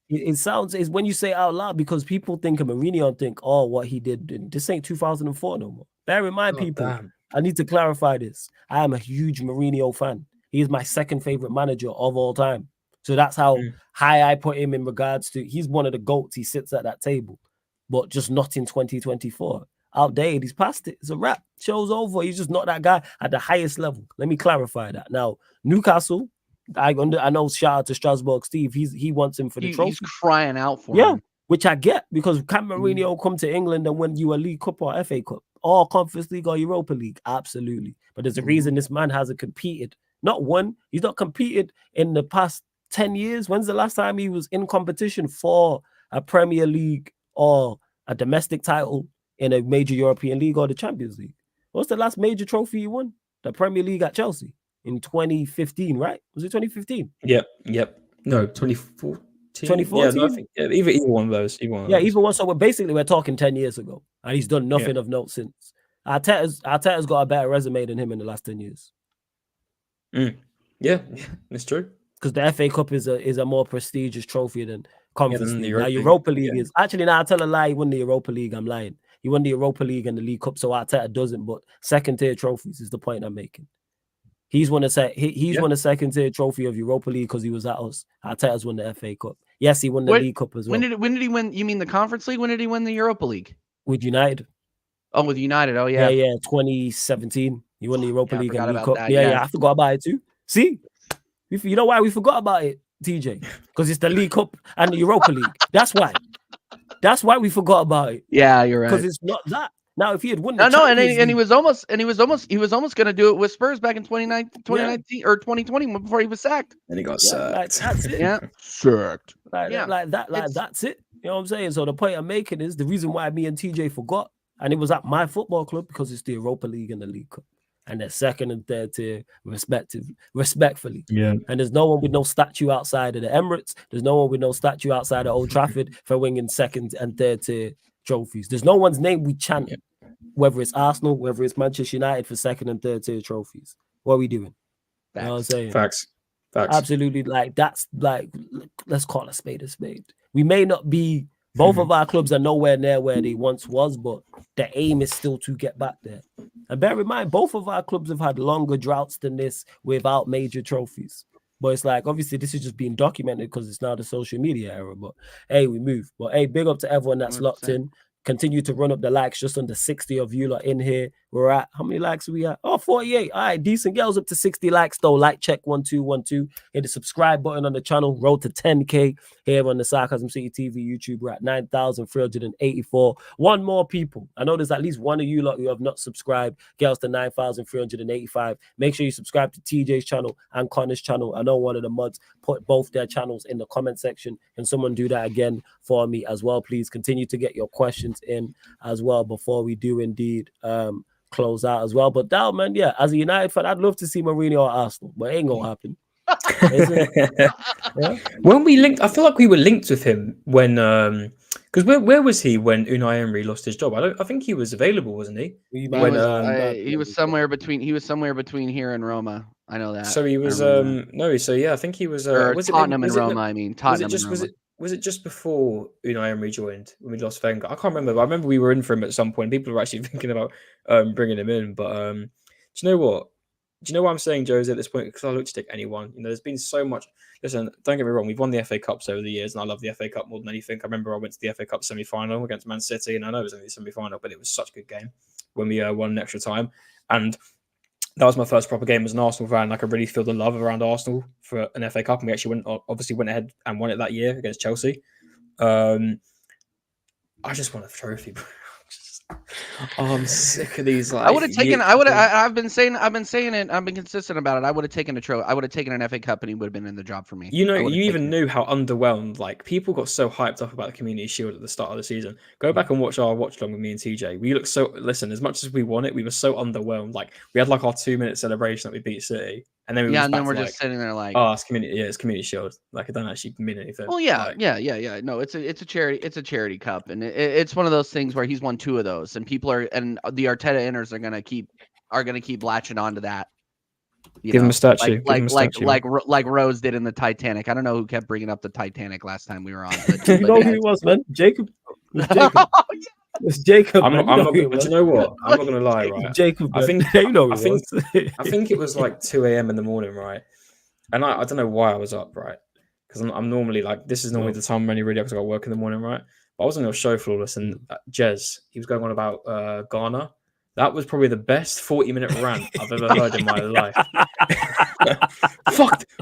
It sounds is when you say it out loud because people think of Mourinho and think, what he did. This ain't 2004 no more. Bear in mind, people. I need to clarify this. I am a huge Mourinho fan. He is my second favorite manager of all time. So that's how high I put him in regards to he's one of the GOATs. He sits at that table, but just not in 2024. Outdated. He's past it. It's a wrap. Show's over. He's just not that guy at the highest level. Let me clarify that. Now, Newcastle, I know shout out to Strasbourg Steve. He wants him for the trophy. He's crying out for him. Which I get because can Mourinho come to England and win you a League Cup or FA Cup or Conference League or Europa League? Absolutely. But there's a reason this man hasn't competed. Not one. He's not competed in the past 10 years. When's the last time he was in competition for a Premier League or a domestic title in a major European league or the Champions League? What's the last major trophy he won? The Premier League at Chelsea in 2015, right? Was it 2015? Yep. No, 2014. 2014? Yeah, no, I think either one of those. Either one. So we're talking 10 years ago. And he's done nothing of note since. Arteta's got a better resume than him in the last 10 years. Yeah, that's true. Because the FA Cup is a more prestigious trophy than Conference League. Now, Europa League is actually now I tell a lie. He won the Europa League. I'm lying. He won the Europa League and the League Cup, so Arteta doesn't. But second tier trophies is the point I'm making. He's won a second tier trophy of Europa League because he was at us. Arteta's won the FA Cup. Yes, he won the League Cup as well. When did he win? You mean the Conference League? When did he win the Europa League? With United. Oh, with United. Oh, yeah. Yeah. 2017. He won the Europa League and League Cup. I forgot about it too. See, you know why we forgot about it, TJ? Because it's the League Cup and the Europa League. That's why. That's why we forgot about it. Yeah, you're right. Because it's not that. Now, if he had won, and he was almost going to do it with Spurs back in 2019 or 2020 before he was sacked. And he got sacked. That's it. Yeah, sacked. That's it. You know what I'm saying? So the point I'm making is the reason why me and TJ forgot, and it was at my football club because it's the Europa League and the League Cup. And they're second and third tier, respectfully. Yeah. And there's no one with no statue outside of the Emirates. There's no one with no statue outside of Old Trafford for winning second and third tier trophies. There's no one's name we chant, whether it's Arsenal, whether it's Manchester United for second and third tier trophies. What are we doing? You know what I'm saying? Facts. Absolutely. That's let's call a spade a spade. We may not be, both of our clubs are nowhere near where they once was, but the aim is still to get back there. And bear in mind, both of our clubs have had longer droughts than this without major trophies. But it's like, obviously, this is just being documented because it's now the social media era. But hey, we move. But hey, big up to everyone that's 100%. Locked in. Continue to run up the likes, just under 60 of you lot in here. we're at. How many likes are we at? Oh, 48. All right, decent. Girls up to 60 likes though. Like check 1212. Hit the subscribe button on the channel. Road to 10K here on the Sarcasm City TV YouTube. We're at 9,384. One more people. I know there's at least one of you lot who have not subscribed. Girls to 9,385. Make sure you subscribe to TJ's channel and Connor's channel. I know one of the mods put both their channels in the comment section. Can someone do that again for me as well, please? Continue to get your questions in as well before we do indeed close out as well. But that, man, yeah, as a United fan, I'd love to see Mourinho at Arsenal, but it ain't gonna happen. Yeah. When we linked, I feel like we were linked with him when because where was he when Unai Emery lost his job? I think he was available, wasn't he? He was somewhere between here and Roma. I know that. So he was so yeah, I think he was was Tottenham and Roma. I mean, Tottenham and Roma. Was it just before Unai Emery joined when we lost Wenger? I can't remember. But I remember we were in for him at some point. People were actually thinking about bringing him in. But do you know what? Do you know what I'm saying, Jose, at this point? Because I look to take anyone. You know, there's been so much. Listen, don't get me wrong. We've won the FA Cups over the years, and I love the FA Cup more than anything. I remember I went to the FA Cup semi-final against Man City, and I know it was only the semi-final, but it was such a good game when we won in extra time. And that was my first proper game as an Arsenal fan. I could really feel the love around Arsenal for an FA Cup, and we actually went ahead and won it that year against Chelsea. I just want a trophy, bro. I'm sick of these. Like, I would have taken. I've been saying it. I've been consistent about it. I would have taken a trophy. I would have taken an FA Cup, and he would have been in the job for me. You know, you even knew how underwhelmed. Like, people got so hyped up about the Community Shield at the start of the season. Go back and watch our watch along with me and TJ. We looked so. Listen, as much as we won it, we were so underwhelmed. Like, we had like our 2-minute celebration that we beat City, and then we're just sitting there like, oh, it's Community Shield. Like, it don't actually mean anything. Well, yeah. No, it's a charity. It's a charity cup, and it's one of those things where he's won 2 of those, and people are. And the Arteta inners are gonna keep latching onto that. Give him a statue, like Rose did in the Titanic. I don't know who kept bringing up the Titanic last time we were on. But, you know who he was, man? Jacob. It's Jacob. I'm not. Do you know what? I'm not gonna lie, right? Jacob. I think I think it was like 2 a.m. in the morning, right? And I don't know why I was up, right? Because I'm normally like, this is normally the time I'm only really up because I got work in the morning, right? But I was on your show, Flawless, and Jez, he was going on about Ghana. That was probably the best 40-minute rant I've ever heard in my life.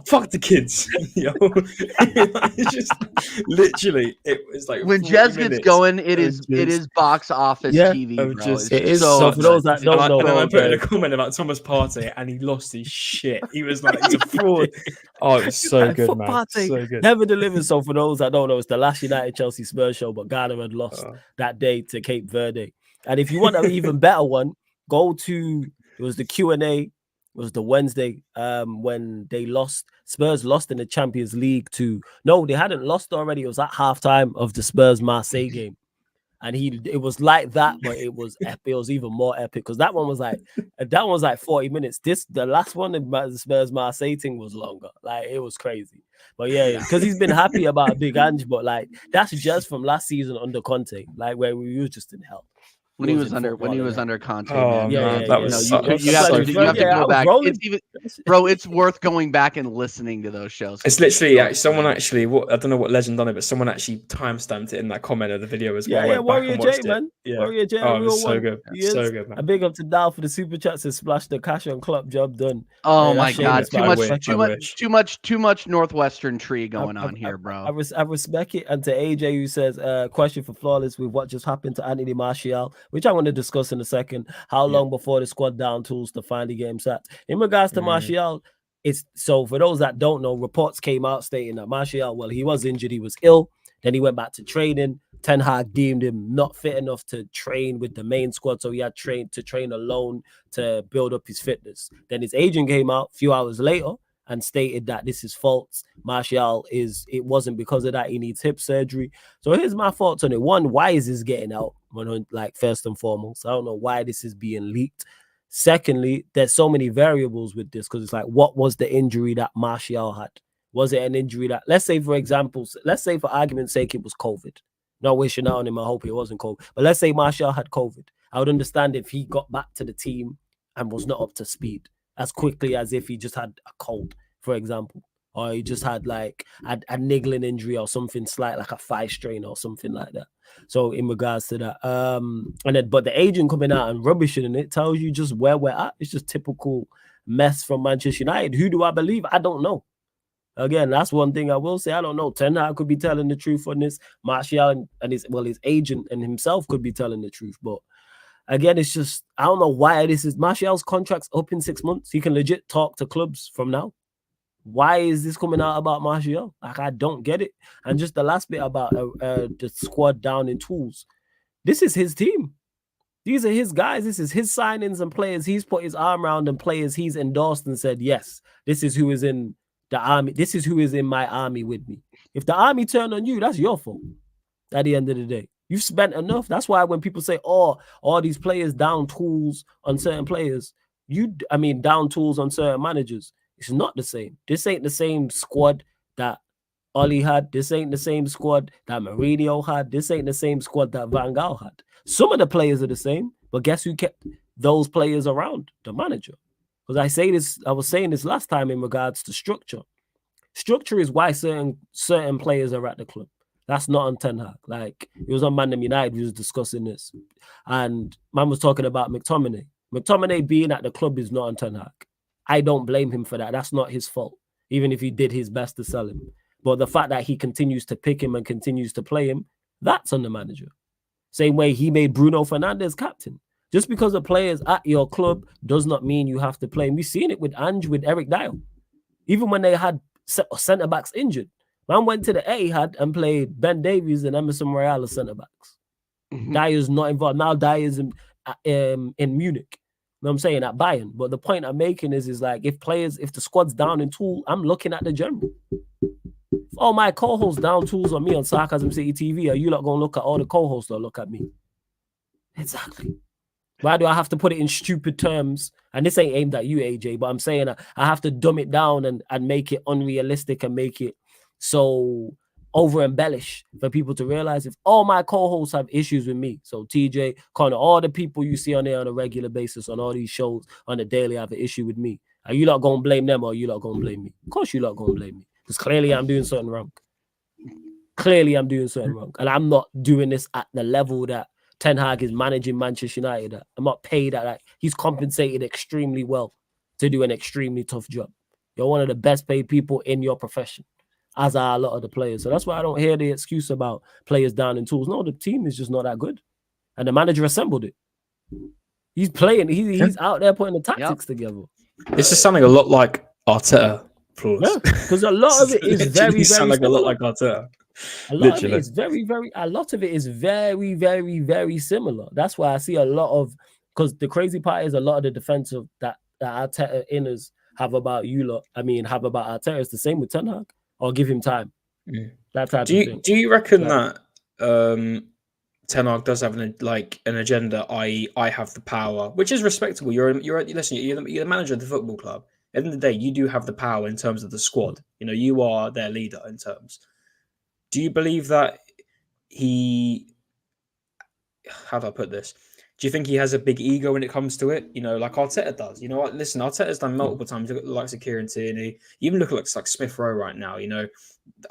fuck the kids, yo. It's just literally, it was like when Jez gets going, it is box office TV, bro. It is. So for those that don't know, and then I put in a comment about Thomas Partey, and he lost his shit. He was like, he's a fraud. Oh, it was so good, man. Partey, so good. Never delivered. So for those that don't know, it's the last United Chelsea Spurs show, but Ghana had lost that day to Cape Verde. And if you want an even better one, go to, it was the Q&A, it was the Wednesday when Spurs lost in the Champions League no, they hadn't lost already. It was at halftime of the Spurs Marseille game. And it was like that, but it was epic. It was even more epic because that one was like 40 minutes. The last one, the Spurs Marseille thing was longer. Like, it was crazy. But yeah, because he's been happy about a Big Ange, but like, that's just from last season under Conte, like where we were just in hell. When he was under Conte, man. That was you have to go back. It's worth going back and listening to those shows. It's literally someone actually. I don't know what legend done it, but someone actually timestamped it in that comment of the video as well. Yeah, Warrior J, man. Yeah. Warrior J. Oh, it was so good. So good, man. A big up to Dal for the super chats and splash the cash on club job done. Oh my God, too much Northwestern tree going on here, bro. I respect it. And to AJ who says, question for Flawless with what just happened to Anthony Martial, which I want to discuss in a second. How long before the squad down tools to find the game set? In regards to Martial, it's so for those that don't know, reports came out stating that Martial, well, he was injured, he was ill, then he went back to training. Ten Hag deemed him not fit enough to train with the main squad, so he had to train alone to build up his fitness. Then his agent came out a few hours later and stated that this is false. Martial it wasn't because of that. He needs hip surgery. So here's my thoughts on it. One, why is this getting out? Like, first and foremost, I don't know why this is being leaked. Secondly, there's so many variables with this because it's like, what was the injury that Martial had? Was it an injury that, let's say for argument's sake, it was COVID. Not wishing out on him. I hope it wasn't COVID. But let's say Martial had COVID. I would understand if he got back to the team and was not up to speed as quickly as if he just had a cold, for example. or he just had like a niggling injury or something slight, like a thigh strain or something like that. So in regards to that, but the agent coming out and rubbishing, and it tells you just where we're at. It's just typical mess from Manchester United. Who do I believe? I don't know. Again, that's one thing I will say. I don't know. Ten Hag could be telling the truth on this. Martial and his agent and himself could be telling the truth. But again, it's just, I don't know why this is. Martial's contract's up in 6 months. He can legit talk to clubs from now. Why is this coming out about Martial? Like, I don't get it. And just the last bit about the squad down in tools. This is his team. These are his guys. This is his signings and players. He's put his arm around and players he's endorsed and said, yes, this is who is in the army. This is who is in my army with me. If the army turn on you, that's your fault at the end of the day. You've spent enough. That's why when people say, oh, all these players down tools on certain players, down tools on certain managers, it's not the same. This ain't the same squad that Oli had. This ain't the same squad that Mourinho had. This ain't the same squad that Van Gaal had. Some of the players are the same, but guess who kept those players around? The manager. Because I was saying this last time in regards to structure. Structure is why certain players are at the club. That's not on Ten Hag. Like, it was on Manchester United, we was discussing this. And man was talking about McTominay. McTominay being at the club is not on Ten Hag. I don't blame him for that. That's not his fault, even if he did his best to sell him. But the fact that he continues to pick him and continues to play him, that's on the manager. Same way he made Bruno Fernandes captain. Just because a player's at your club does not mean you have to play him. We've seen it with Eric Dyer. Even when they had centre-backs injured, man went to the Etihad and played Ben Davies and Emerson Royale as centre-backs. Mm-hmm. Dyer's not involved. Now Dyer's in Munich. You know what I'm saying? At Bayern. But the point I'm making is like, if the squad's down in tool, I'm looking at the general. If all my co-hosts down tools on me on Sarcasm City TV, are you not going to look at all the co-hosts or look at me? Exactly. Why do I have to put it in stupid terms? And this ain't aimed at you, AJ, but I'm saying I have to dumb it down and make it unrealistic and make it so over-embellish for people to realize if all my co-hosts have issues with me. So TJ, Connor, all the people you see on there on a regular basis on all these shows on the daily have an issue with me. Are you not going to blame them or are you not going to blame me? Of course you're not going to blame me because clearly I'm doing something wrong. And I'm not doing this at the level that Ten Hag is managing Manchester United at. I'm not paid at that. He's compensated extremely well to do an extremely tough job. You're one of the best paid people in your profession, as are a lot of the players. So that's why I don't hear the excuse about players down in tools. No, the team is just not that good. And the manager assembled it. He's playing. He's out there putting the tactics together. This is sounding a lot like Arteta flaws. Yeah, because a lot of it is very, very a lot like Arteta. A lot of it is very, very, very similar. That's why I see a lot of, because the crazy part is a lot of the defensive that Arteta inners have about you lot, have about Arteta is the same with Ten Hag. Or give him time. That type of thing. Do you reckon that Ten Hag does have an agenda? I have the power, which is respectable. You're the manager of the football club. At the end of the day, you do have the power in terms of the squad. You know, you are their leader in terms. Do you believe that how do I put this? Do you think he has a big ego when it comes to it? You know, like Arteta does. You know what? Listen, Arteta's done multiple times. Look at the likes of Kieran Tierney. You even look at like Smith Rowe right now. You know,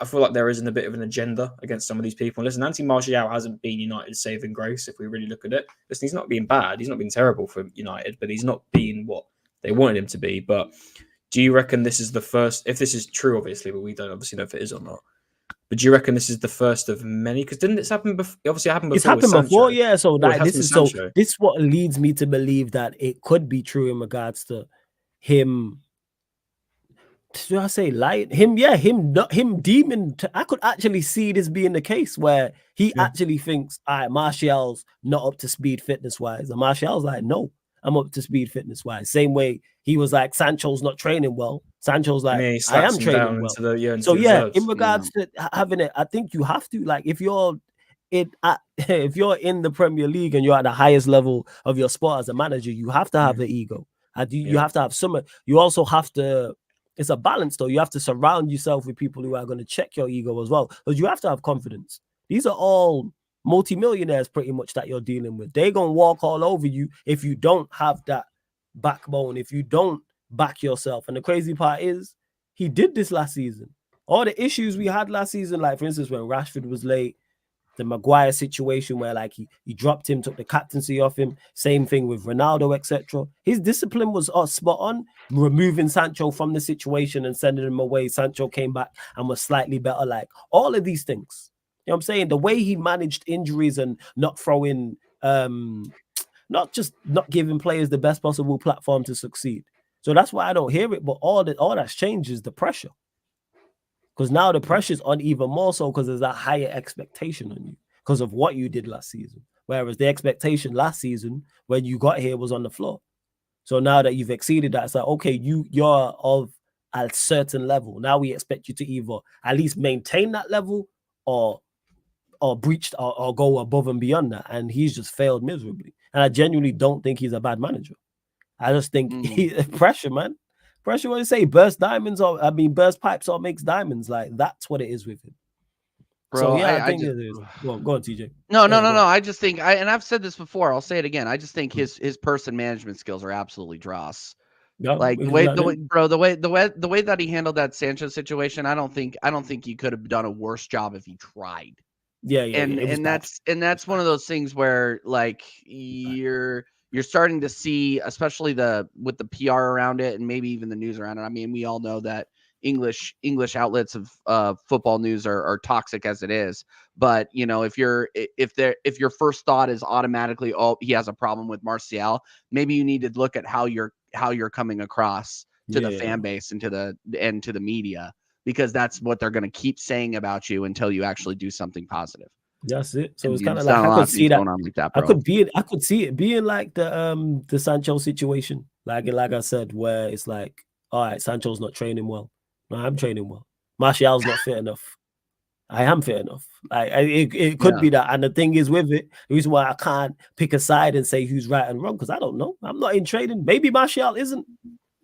I feel like there isn't a bit of an agenda against some of these people. Listen, Martial hasn't been United's saving grace if we really look at it. Listen, he's not been bad. He's not been terrible for United, but he's not been what they wanted him to be. But do you reckon this is the first? If this is true, obviously, but we don't obviously know if it is or not. But do you reckon this is the first of many? Because didn't this happen before? Obviously, it happened before. It's happened before, yeah. So this is what leads me to believe that it could be true in regards to him. Should I say lying? Him deeming. I could actually see this being the case where he actually thinks, all right, Martial's not up to speed fitness wise, and Martial's like, no, I'm up to speed fitness wise. Same way he was like, Sancho's not training well. Sancho's like, I am training well. In regards to having it, I think you have to, like, if you're in the Premier League and you're at the highest level of your sport as a manager, you have to have the ego. You have to have some. You also have to. It's a balance, though. You have to surround yourself with people who are going to check your ego as well, because you have to have confidence. These are all multimillionaires, pretty much, that you're dealing with. They're gonna walk all over you if you don't have that backbone, if you don't back yourself. And the crazy part is, he did this last season. All the issues we had last season, like for instance, when Rashford was late, the Maguire situation where like he dropped him, took the captaincy off him. Same thing with Ronaldo, etc. His discipline was spot on. Removing Sancho from the situation and sending him away. Sancho came back and was slightly better. Like all of these things. You know what I'm saying? The way he managed injuries and not throwing, not giving players the best possible platform to succeed. So that's why I don't hear it. But all that's changed is the pressure. Because now the pressure's on even more so because there's a higher expectation on you because of what you did last season. Whereas the expectation last season when you got here was on the floor. So now that you've exceeded that, it's like, okay, you're of a certain level. Now we expect you to either at least maintain that level or breach or go above and beyond that. And he's just failed miserably. And I genuinely don't think he's a bad manager. I just think pressure, man. Pressure, what you say, burst pipes or makes diamonds. Like, that's what it is with him. Bro, so, yeah, I think it is. Well, go on, TJ. No. I just think, and I've said this before, I'll say it again. I just think his person management skills are absolutely dross. Yeah, like the way that he handled that Sanchez situation, I don't think he could have done a worse job if he tried. Yeah. And that's one of those things where like you're starting to see, especially with the PR around it and maybe even the news around it. I mean, we all know that English outlets of football news are toxic as it is. But you know, if your first thought is automatically, oh, he has a problem with Martial, maybe you need to look at how you're coming across to the fan base and to the media, because that's what they're going to keep saying about you until you actually do soming positive. That's it. So it's kind of like I could see that. Like that, I could see it being like the Sancho situation, like I said, where it's like, all right, Sancho's not training well. No, I'm training well. Martial's not fit enough. I am fit enough. Like it could be that. And the thing is with it, the reason why I can't pick a side and say who's right and wrong, because I don't know. I'm not in training. Maybe Martial isn't.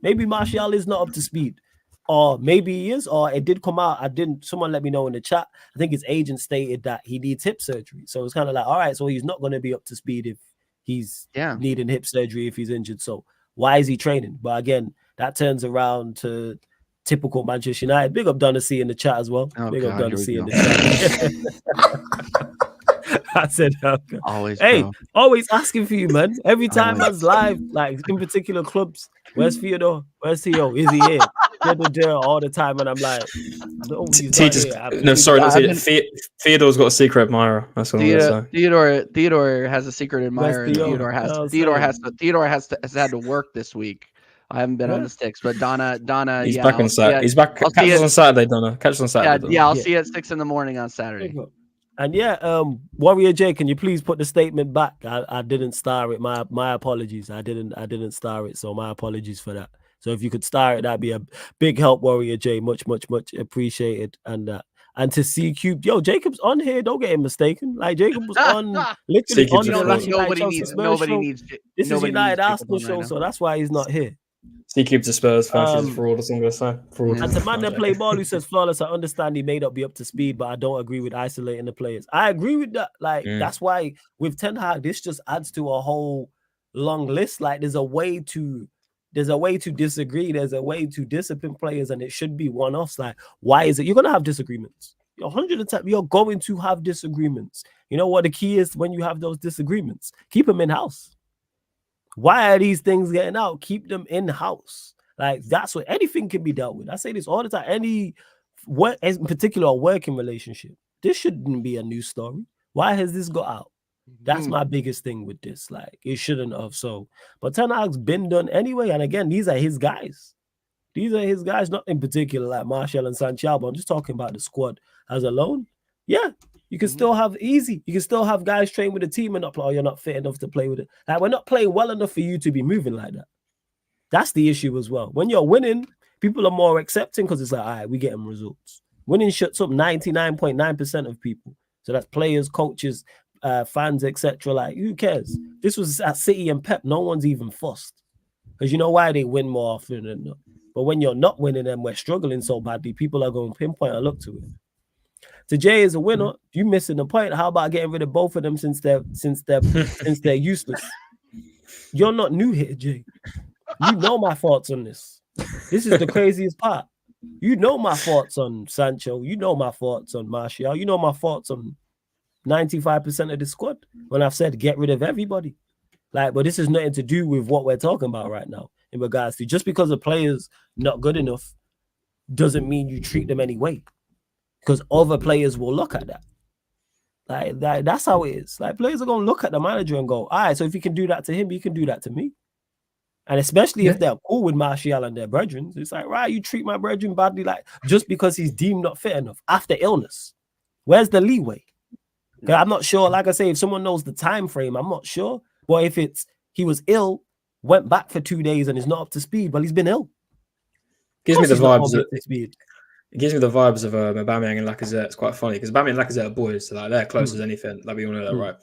Maybe Martial is not up to speed. Or maybe he is, or it did come out. Someone let me know in the chat. I think his agent stated that he needs hip surgery. So it's kind of like, all right, so he's not going to be up to speed if he's needing hip surgery if he's injured. So why is he training? But again, that turns around to typical Manchester United. Big up Donacy in the chat as well. Oh, big God, up Donacy in the chat. I said, okay. Always asking for you, man. Every time man's live, like in particular clubs. Where's Theodore? Where's Theo? Is he here? All the time, and I'm like, no, he's not here. No, sorry, Theodore's got a secret admirer. That's what I'm gonna say. Theodore has a secret admirer. And Theodore has had to work this week. I haven't been on the sticks, but Donna, he's back on Saturday. He's back. Catch us on Saturday, Donna. Catch us on Saturday. Yeah, I'll see you at 6 a.m. on Saturday. And Warrior J, can you please put the statement back? I didn't star it. My apologies. I didn't star it, so my apologies for that. So if you could star it, that'd be a big help, Warrior J. Much appreciated. And to see Cube, Jacob's on here. Don't get him mistaken. Like Jacob was on literally on the nobody needs. This is United Arsenal show, so that's why he's not here. C-Cube's a Spurs fan. She's fraud, that's what I'm going to say. Fraud. And to man that play ball who says flawless, I understand he may not be up to speed, but I don't agree with isolating the players. I agree with that. Like, that's why with Ten Hag, this just adds to a whole long list. Like, there's a way to disagree. There's a way to discipline players, and it should be one-offs. Like, why is it? You're going to have disagreements. 100 times you're going to have disagreements. You know what the key is when you have those disagreements? Keep them in-house. Why are these things getting out? Keep them in-house. Like, that's what anything can be dealt with. I say this all the time. Any work, in particular, a working relationship. This shouldn't be a news story. Why has this got out? That's my biggest thing with this. Like, it shouldn't have. So, but Ten Hag's been done anyway. And again, these are his guys. These are his guys, not in particular like Martial and Sancho, but I'm just talking about the squad as alone. Yeah. You can still have easy. You can still have guys train with the team and not play. Oh, you're not fit enough to play with it. Like, we're not playing well enough for you to be moving like that. That's the issue as well. When you're winning, people are more accepting because it's like, all right, we're getting results. Winning shuts up 99.9% of people. So that's players, coaches, fans, etc. Like, who cares? This was at City and Pep. No one's even fussed. Because you know why? They win more often than not. But when you're not winning and we're struggling so badly, people are going to pinpoint and look to it. So Jay is a winner. You missing the point. How about getting rid of both of them since they're useless? You're not new here, Jay. You know my thoughts on this. This is the craziest part. You know my thoughts on Sancho. You know my thoughts on Martial. You know my thoughts on 95% of the squad when I've said get rid of everybody. Like, but this is nothing to do with what we're talking about right now in regards to just because a player's not good enough doesn't mean you treat them anyway. Because other players will look at that. Like that's how it is. Like players are gonna look at the manager and go, all right, so if you can do that to him, you can do that to me. And especially if they're cool with Martial and their brethren, it's like, right, you treat my brethren badly, like just because he's deemed not fit enough after illness. Where's the leeway? Because I'm not sure. Like I say, if someone knows the time frame, I'm not sure. But if it's he was ill, went back for 2 days and is not up to speed, well, he's been ill. Gives me the vibes. It gives me the vibes of Aubameyang and Lacazette. It's quite funny because Aubameyang and Lacazette are boys, so like they're close as anything. Like we all know that, right?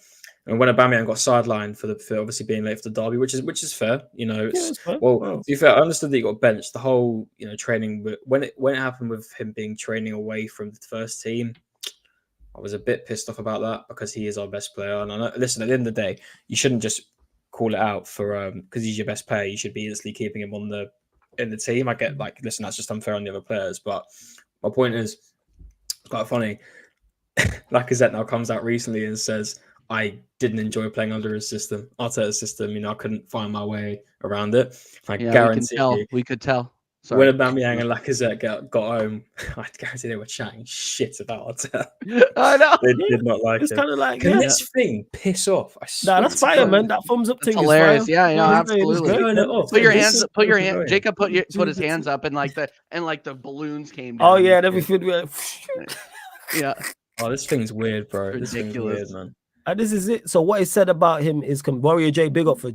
And when Aubameyang got sidelined for obviously being late for the derby, which is fair, you know. It's fair. To be fair, I understood that he got benched. The whole training, but when it happened with him being training away from the first team, I was a bit pissed off about that because he is our best player. And I know, listen, at the end of the day, you shouldn't just call it out for because he's your best player. You should be instantly keeping him in the team. I get listen, that's just unfair on the other players. But my point is, it's quite funny. Lacazette now comes out recently and says, I didn't enjoy playing under his system, Arteta's system. I couldn't find my way around it. I guarantee we could tell. Sorry. When Aubameyang and Lacazette got home, I guarantee they were chatting shit about Arteta. I know. They did not like it's it. Kind of like, Can this thing piss off? Nah, that's fire, man. That thumbs up thing is hilarious. Fire. Yeah, absolutely. Put your hands up. Jacob put his hands up and the balloons came down. Oh yeah, and everything. Yeah. Oh, this thing's weird, bro. Ridiculous. This thing's weird, man. And this is it. So what he said about him is Warrior J, big up for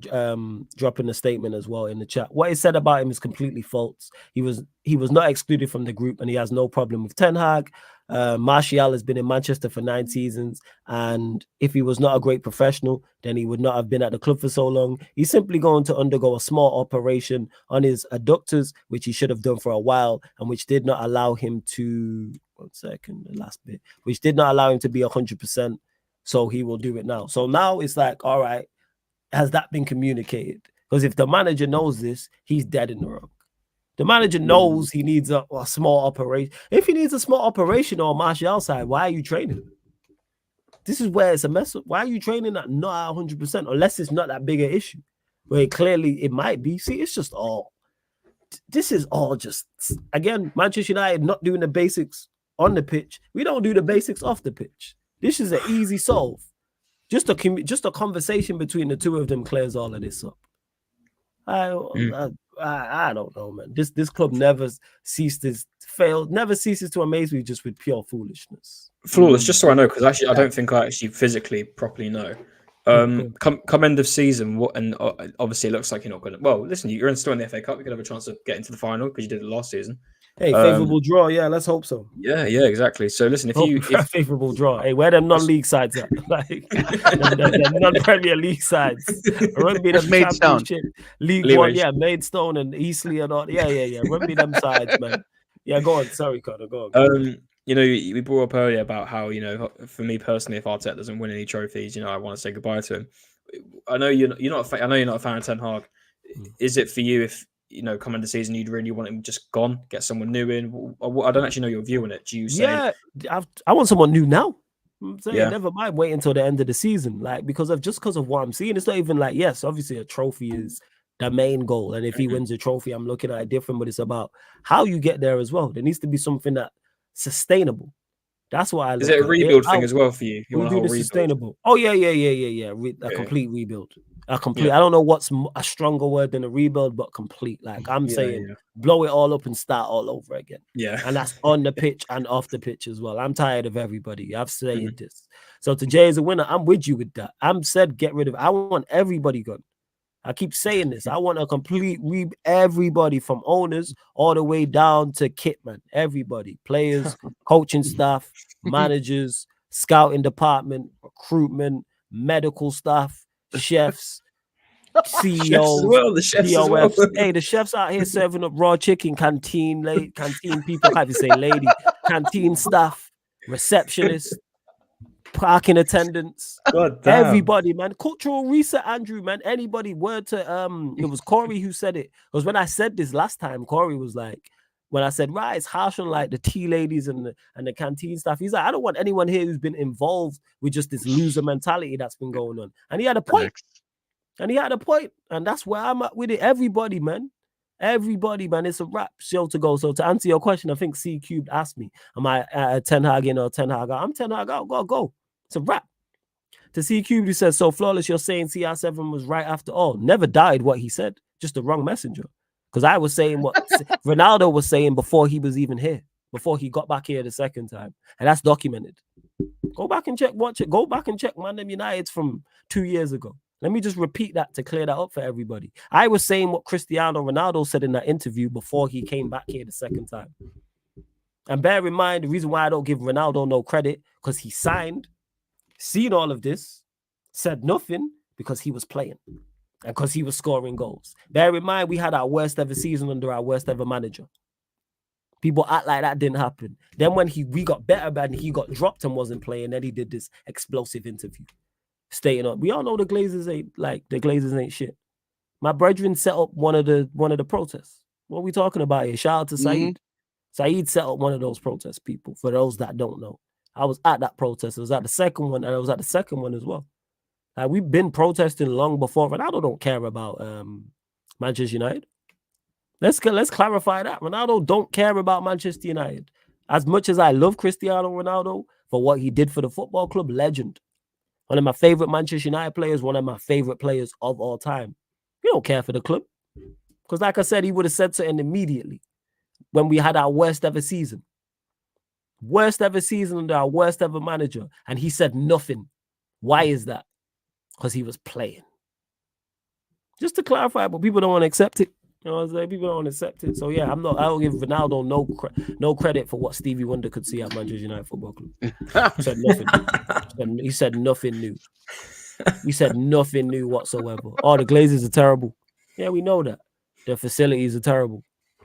dropping a statement as well in the chat. What he said about him is completely false. He was not excluded from the group, and he has no problem with Ten Hag. Martial has been in Manchester for 9 seasons, and if he was not a great professional, then he would not have been at the club for so long. He's simply going to undergo a small operation on his adductors, which he should have done for a while, and which did not allow him to which did not allow him to be 100%. So he will do it now. So now it's like, all right, has that been communicated? Because if the manager knows this, he's dead in the wrong. The manager knows he needs a small operation. If he needs a small operation on Martial side, why are you training? This is where it's a mess up. Why are you training at not 100%? Unless it's not that big an issue. Where clearly it might be. See, it's just all. This is all just, again, Manchester United not doing the basics on the pitch. We don't do the basics off the pitch. This is an easy solve. Just a conversation between the two of them clears all of this up. I don't know, man. This club never ceases to amaze me just with pure foolishness. Flawless, just so I know, because actually I don't think I actually physically properly know. Come end of season, and obviously it looks like you're not going to. Well, listen, you're still in the FA Cup. You could have a chance to get into the final because you did it last season. Hey, favorable draw. Yeah, let's hope so. Yeah, exactly. So listen, if favorable draw, hey, where them non-league sides at? Like them non-Premier League sides. Rugby, them Championship, League One, yeah, Maidstone and Eastleigh and all. Yeah. Rugby, them sides, man. Yeah, go on. Sorry, Connor. Go on. We brought up earlier about how for me personally, if Arteta doesn't win any trophies, I want to say goodbye to him. I know you're not. I know you're not a fan of Ten Hag. Is it for you if? Come into the season, you'd really want him just gone, get someone new in. I don't actually know your view on it. Do you say? Yeah, I want someone new now. I'm saying, never mind wait until the end of the season, like because of what I'm seeing. It's not even like, yes, obviously a trophy is the main goal, and if he wins a trophy, I'm looking at it different. But it's about how you get there as well. There needs to be something that's sustainable. That's what I look at. Is it a rebuild thing as well for you? You want a whole rebuild? Sustainable. Oh yeah. A complete rebuild. I don't know what's a stronger word than a rebuild, but complete. Like I'm saying, blow it all up and start all over again. Yeah. And that's on the pitch and off the pitch as well. I'm tired of everybody. I've said this. So to Jay as a winner, I'm with you with that. I'm said get rid of. I want everybody gone. I keep saying this. I want a complete everybody from owners all the way down to kitman. Everybody, players, coaching staff, managers, scouting department, recruitment, medical staff, chefs, CEOs, the chefs as well. Hey, the chefs out here serving up raw chicken, canteen people, I can't even say lady, canteen staff, receptionists, parking attendants, everybody, man. Cultural reset, Andrew, man. Anybody, word to it was Corey who said it. Because when I said this last time, Corey was like, when I said, right, it's harsh on like the tea ladies and the canteen staff. He's like, I don't want anyone here who's been involved with just this loser mentality that's been going on. And he had a point. And he had a point. And that's where I'm at with it. Everybody, man. Everybody, man. It's a wrap show to go. So to answer your question, I think C Cubed asked me, am I a Ten Hag in or Ten Hag out? I'm Ten Hag out. Go. It's a wrap. To C Cubed, he says, so Flawless, you're saying CR7 was right after all. Never died what he said. Just the wrong messenger. Because I was saying what Ronaldo was saying before he was even here. Before he got back here the second time. And that's documented. Go back and check, watch it. Go back and check Man United's from 2 years ago. Let me just repeat that to clear that up for everybody. I was saying what Cristiano Ronaldo said in that interview before he came back here the second time. And bear in mind, the reason why I don't give Ronaldo no credit, because he signed, seen all of this, said nothing because he was playing and because he was scoring goals. Bear in mind, we had our worst ever season under our worst ever manager. People act like that didn't happen. Then when we got better and he got dropped and wasn't playing, then he did this explosive interview. Stating up. We all know the Glazers ain't shit. My brethren set up one of the protests. What are we talking about here? Shout out to Saeed. Saeed set up one of those protest people. For those that don't know, I was at that protest. I was at the second one, and I was at the second one as well. We've been protesting long before. Ronaldo don't care about Manchester United. Let's clarify that. Ronaldo don't care about Manchester United. As much as I love Cristiano Ronaldo for what he did for the football club, legend. One of my favorite Manchester United players, one of my favorite players of all time. He don't care for the club. Because like I said, he would have said something immediately when we had our worst ever season. Worst ever season under our worst ever manager. And he said nothing. Why is that? Because he was playing. Just to clarify, but people don't want to accept it. You know what I'm saying? People don't accept it. So yeah, I don't give Ronaldo no credit for what Stevie Wonder could see at Manchester United Football Club. He said nothing. He said nothing new. He said nothing new whatsoever. Oh, the Glazers are terrible. Yeah, we know that. The facilities are terrible.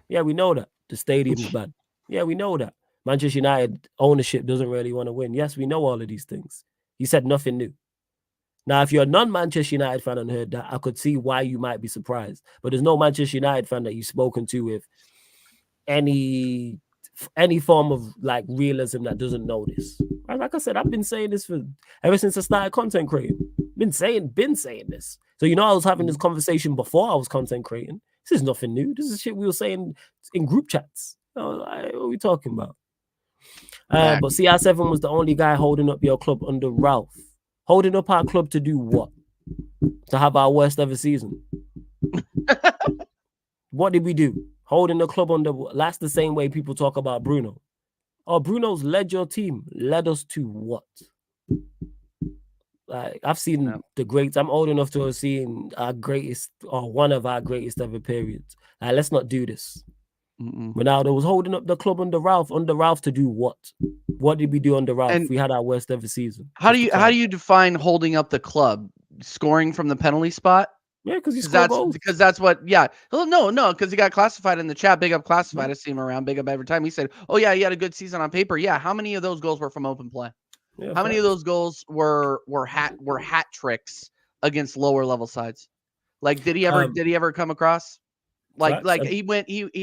Yeah, we know that. The stadium's bad. Yeah, we know that. Manchester United ownership doesn't really want to win. Yes, we know all of these things. He said nothing new. Now, if you're a non-Manchester United fan and heard that, I could see why you might be surprised. But there's no Manchester United fan that you've spoken to with any form of like realism that doesn't know this. Like I said, I've been saying this ever since I started content creating. Been saying this. So I was having this conversation before I was content creating. This is nothing new. This is shit we were saying in group chats. What are we talking about? But CR7 was the only guy holding up your club under Ralph. Holding up our club to do what? To have our worst ever season. What did we do? Holding the club under. That's the same way people talk about Bruno. Oh, Bruno's led your team. Led us to what? Like I've seen the greats. I'm old enough to have seen our greatest or one of our greatest ever periods. Like, let's not do this. Ronaldo was holding up the club under Ralph to do what? What did we do under Ralph? We had our worst ever season. How do you define holding up the club? Scoring from the penalty spot? Yeah, because he scored goals. Because that's what. Yeah. No, because he got classified in the chat. Big up classified. I see him around. Big up every time. He said, "Oh yeah, he had a good season on paper." Yeah. How many of those goals were from open play? Yeah, how many of those goals were hat tricks against lower level sides? Like, did he ever come across? Like he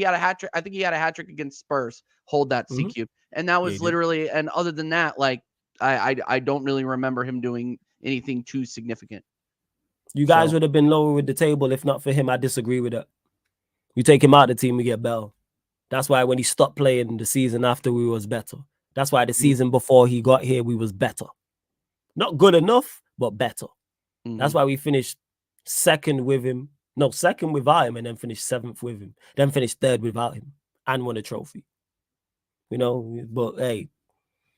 had a hat trick. I think he had a hat trick against Spurs. Hold that C cube, and that was literally. And other than that, like I don't really remember him doing anything too significant. You guys would have been lower with the table if not for him. I disagree with that. You take him out of the team, we get better. That's why when he stopped playing the season after, we was better. That's why the season before he got here, we was better. Not good enough, but better. That's why we finished second with him. No, second without him, and then finished seventh with him. Then finished third without him and won a trophy. But hey,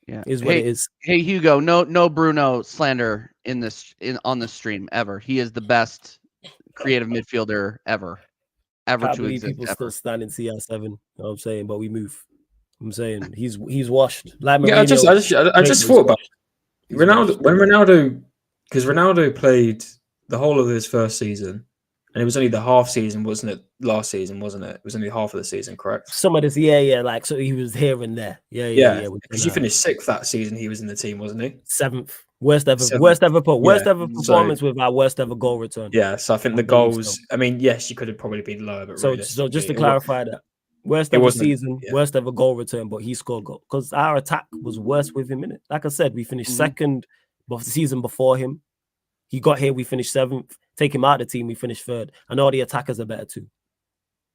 is what it is. Hey Hugo, no Bruno slander on the stream ever. He is the best creative midfielder ever to exist. People still standing CR7. You know what I'm saying? But we move. I'm saying he's washed. Like Mourinho, I just thought about Ronaldo, because Ronaldo played the whole of his first season. And it was only the half season, wasn't it? Last season, wasn't it? It was only half of the season, correct? Some of this, like, so he was here and there. Yeah. Because you finished sixth that season, he was in the team, wasn't he? Seventh. Worst ever performance with our worst ever goal return. Yeah, so I think the goals, I mean, yes, you could have probably been lower, but so just to clarify that. Worst ever season, worst ever goal return, but he scored goal because our attack was worse with him in it. Like I said, we finished second the season before him. He got here, we finished 7th. Take him out of the team, we finished 3rd. And all the attackers are better too.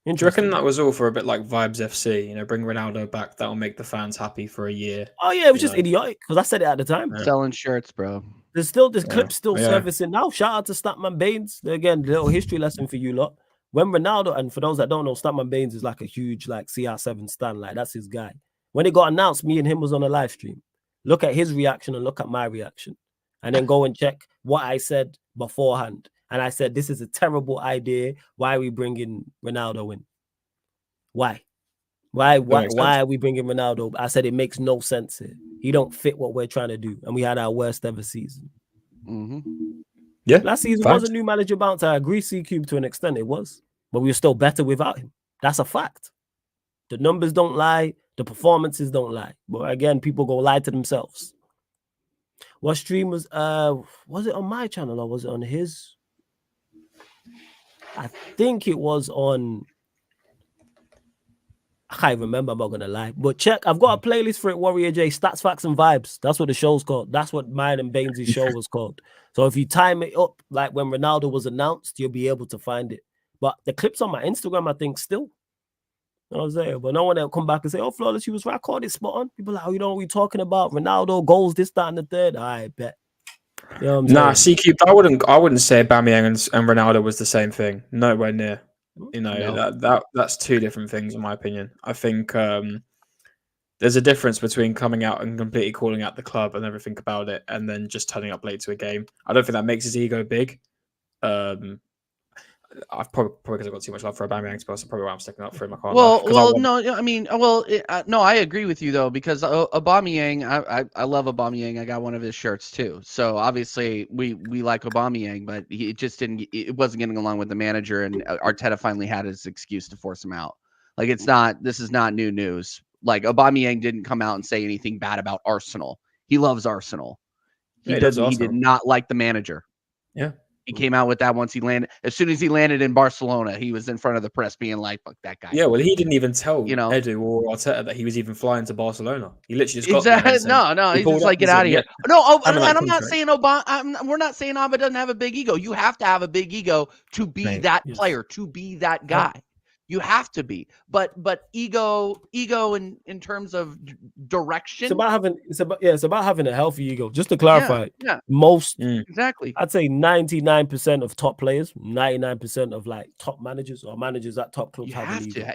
Do you reckon that was all for a bit like Vibes FC? You know, bring Ronaldo back. That'll make the fans happy for a year. Oh yeah, it was just idiotic because I said it at the time. Selling shirts, bro. There's clips still surfacing now. Shout out to Statman Baines. Again, little history lesson for you lot. When Ronaldo, and for those that don't know, Statman Baines is like a huge like CR7 stan. Like that's his guy. When it got announced, me and him was on a live stream. Look at his reaction and look at my reaction. And then go and check what I said beforehand. And I said, this is a terrible idea. Why are we bringing Ronaldo in? Why? Why are we bringing Ronaldo? I said, it makes no sense here. He don't fit what we're trying to do. And we had our worst ever season. Yeah. Last season was a new manager bounce. I agree, C-Cube, to an extent it was. But we were still better without him. That's a fact. The numbers don't lie. The performances don't lie. But again, people go lie to themselves. What stream was it on my channel or was it on his? I think it was on. I can't remember, I'm not gonna lie. But check, I've got a playlist for it, Warrior J, Stats, Facts, and Vibes. That's what the show's called. That's what mine and Baines's show was called. So if you time it up like when Ronaldo was announced, you'll be able to find it. But the clips on my Instagram, I think, still. I was there, but no one will come back and say, "Oh, Flawless, you was right. I called it spot on." People like, "Oh, you know what we talking about? Ronaldo goals, this, that, and the third." I bet. You know what I'm saying? CQ, I wouldn't say Aubameyang and Ronaldo was the same thing. Nowhere near. You know, that's two different things in my opinion. I think there's a difference between coming out and completely calling out the club and everything about it, and then just turning up late to a game. I don't think that makes his ego big. I've probably because I've got too much love for Aubameyang, so probably why I'm sticking up for him. No, I agree with you though, because Aubameyang, I love Aubameyang. I got one of his shirts too. So obviously we like Aubameyang, but it wasn't getting along with the manager, and Arteta finally had his excuse to force him out. Like this is not new news. Like Aubameyang didn't come out and say anything bad about Arsenal. He loves Arsenal. He did not like the manager. Yeah. He came out with that once he landed. As soon as he landed in Barcelona, he was in front of the press being like, "Fuck that guy." Yeah, well, he didn't even tell Edu or Arteta that he was even flying to Barcelona. He literally just got there. No, he's just like, "Get out of here." No, and I'm not saying we're not saying Auba doesn't have a big ego. You have to have a big ego to be that player, to be that guy. You have to be, but ego in terms of direction. It's about having a healthy ego. Just to clarify, Exactly. I'd say 99% of top players, 99% of like top managers or managers at top clubs have an ego.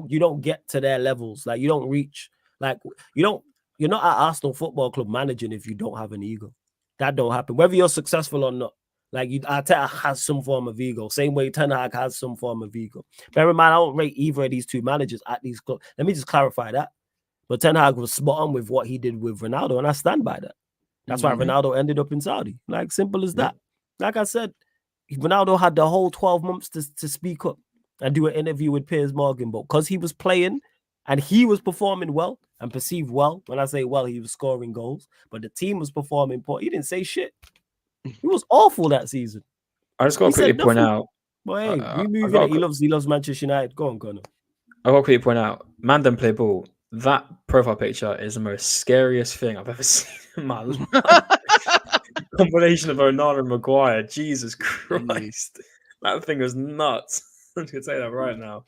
You don't get to their levels. Like you don't reach. Like you're not at Arsenal Football Club managing if you don't have an ego. That don't happen. Whether you're successful or not. Like Arteta has some form of ego. Same way Ten Hag has some form of ego. Bear in mind, I don't rate either of these two managers at these clubs. Let me just clarify that. But Ten Hag was spot on with what he did with Ronaldo, and I stand by that. That's why Ronaldo ended up in Saudi. Like, simple as that. Like I said, Ronaldo had the whole 12 months to speak up and do an interview with Piers Morgan. But because he was playing and he was performing well and perceived well, when I say well, he was scoring goals, but the team was performing poor. He didn't say shit. He was awful that season. I just got to quickly point out. Well, hey, we move in. He loves Manchester United. Go on, Gunnar. I got to quickly point out. Man don't play ball. That profile picture is the most scariest thing I've ever seen in my life. Combination of Onana and Maguire. Jesus Christ, that thing was nuts. I'm gonna say that right now.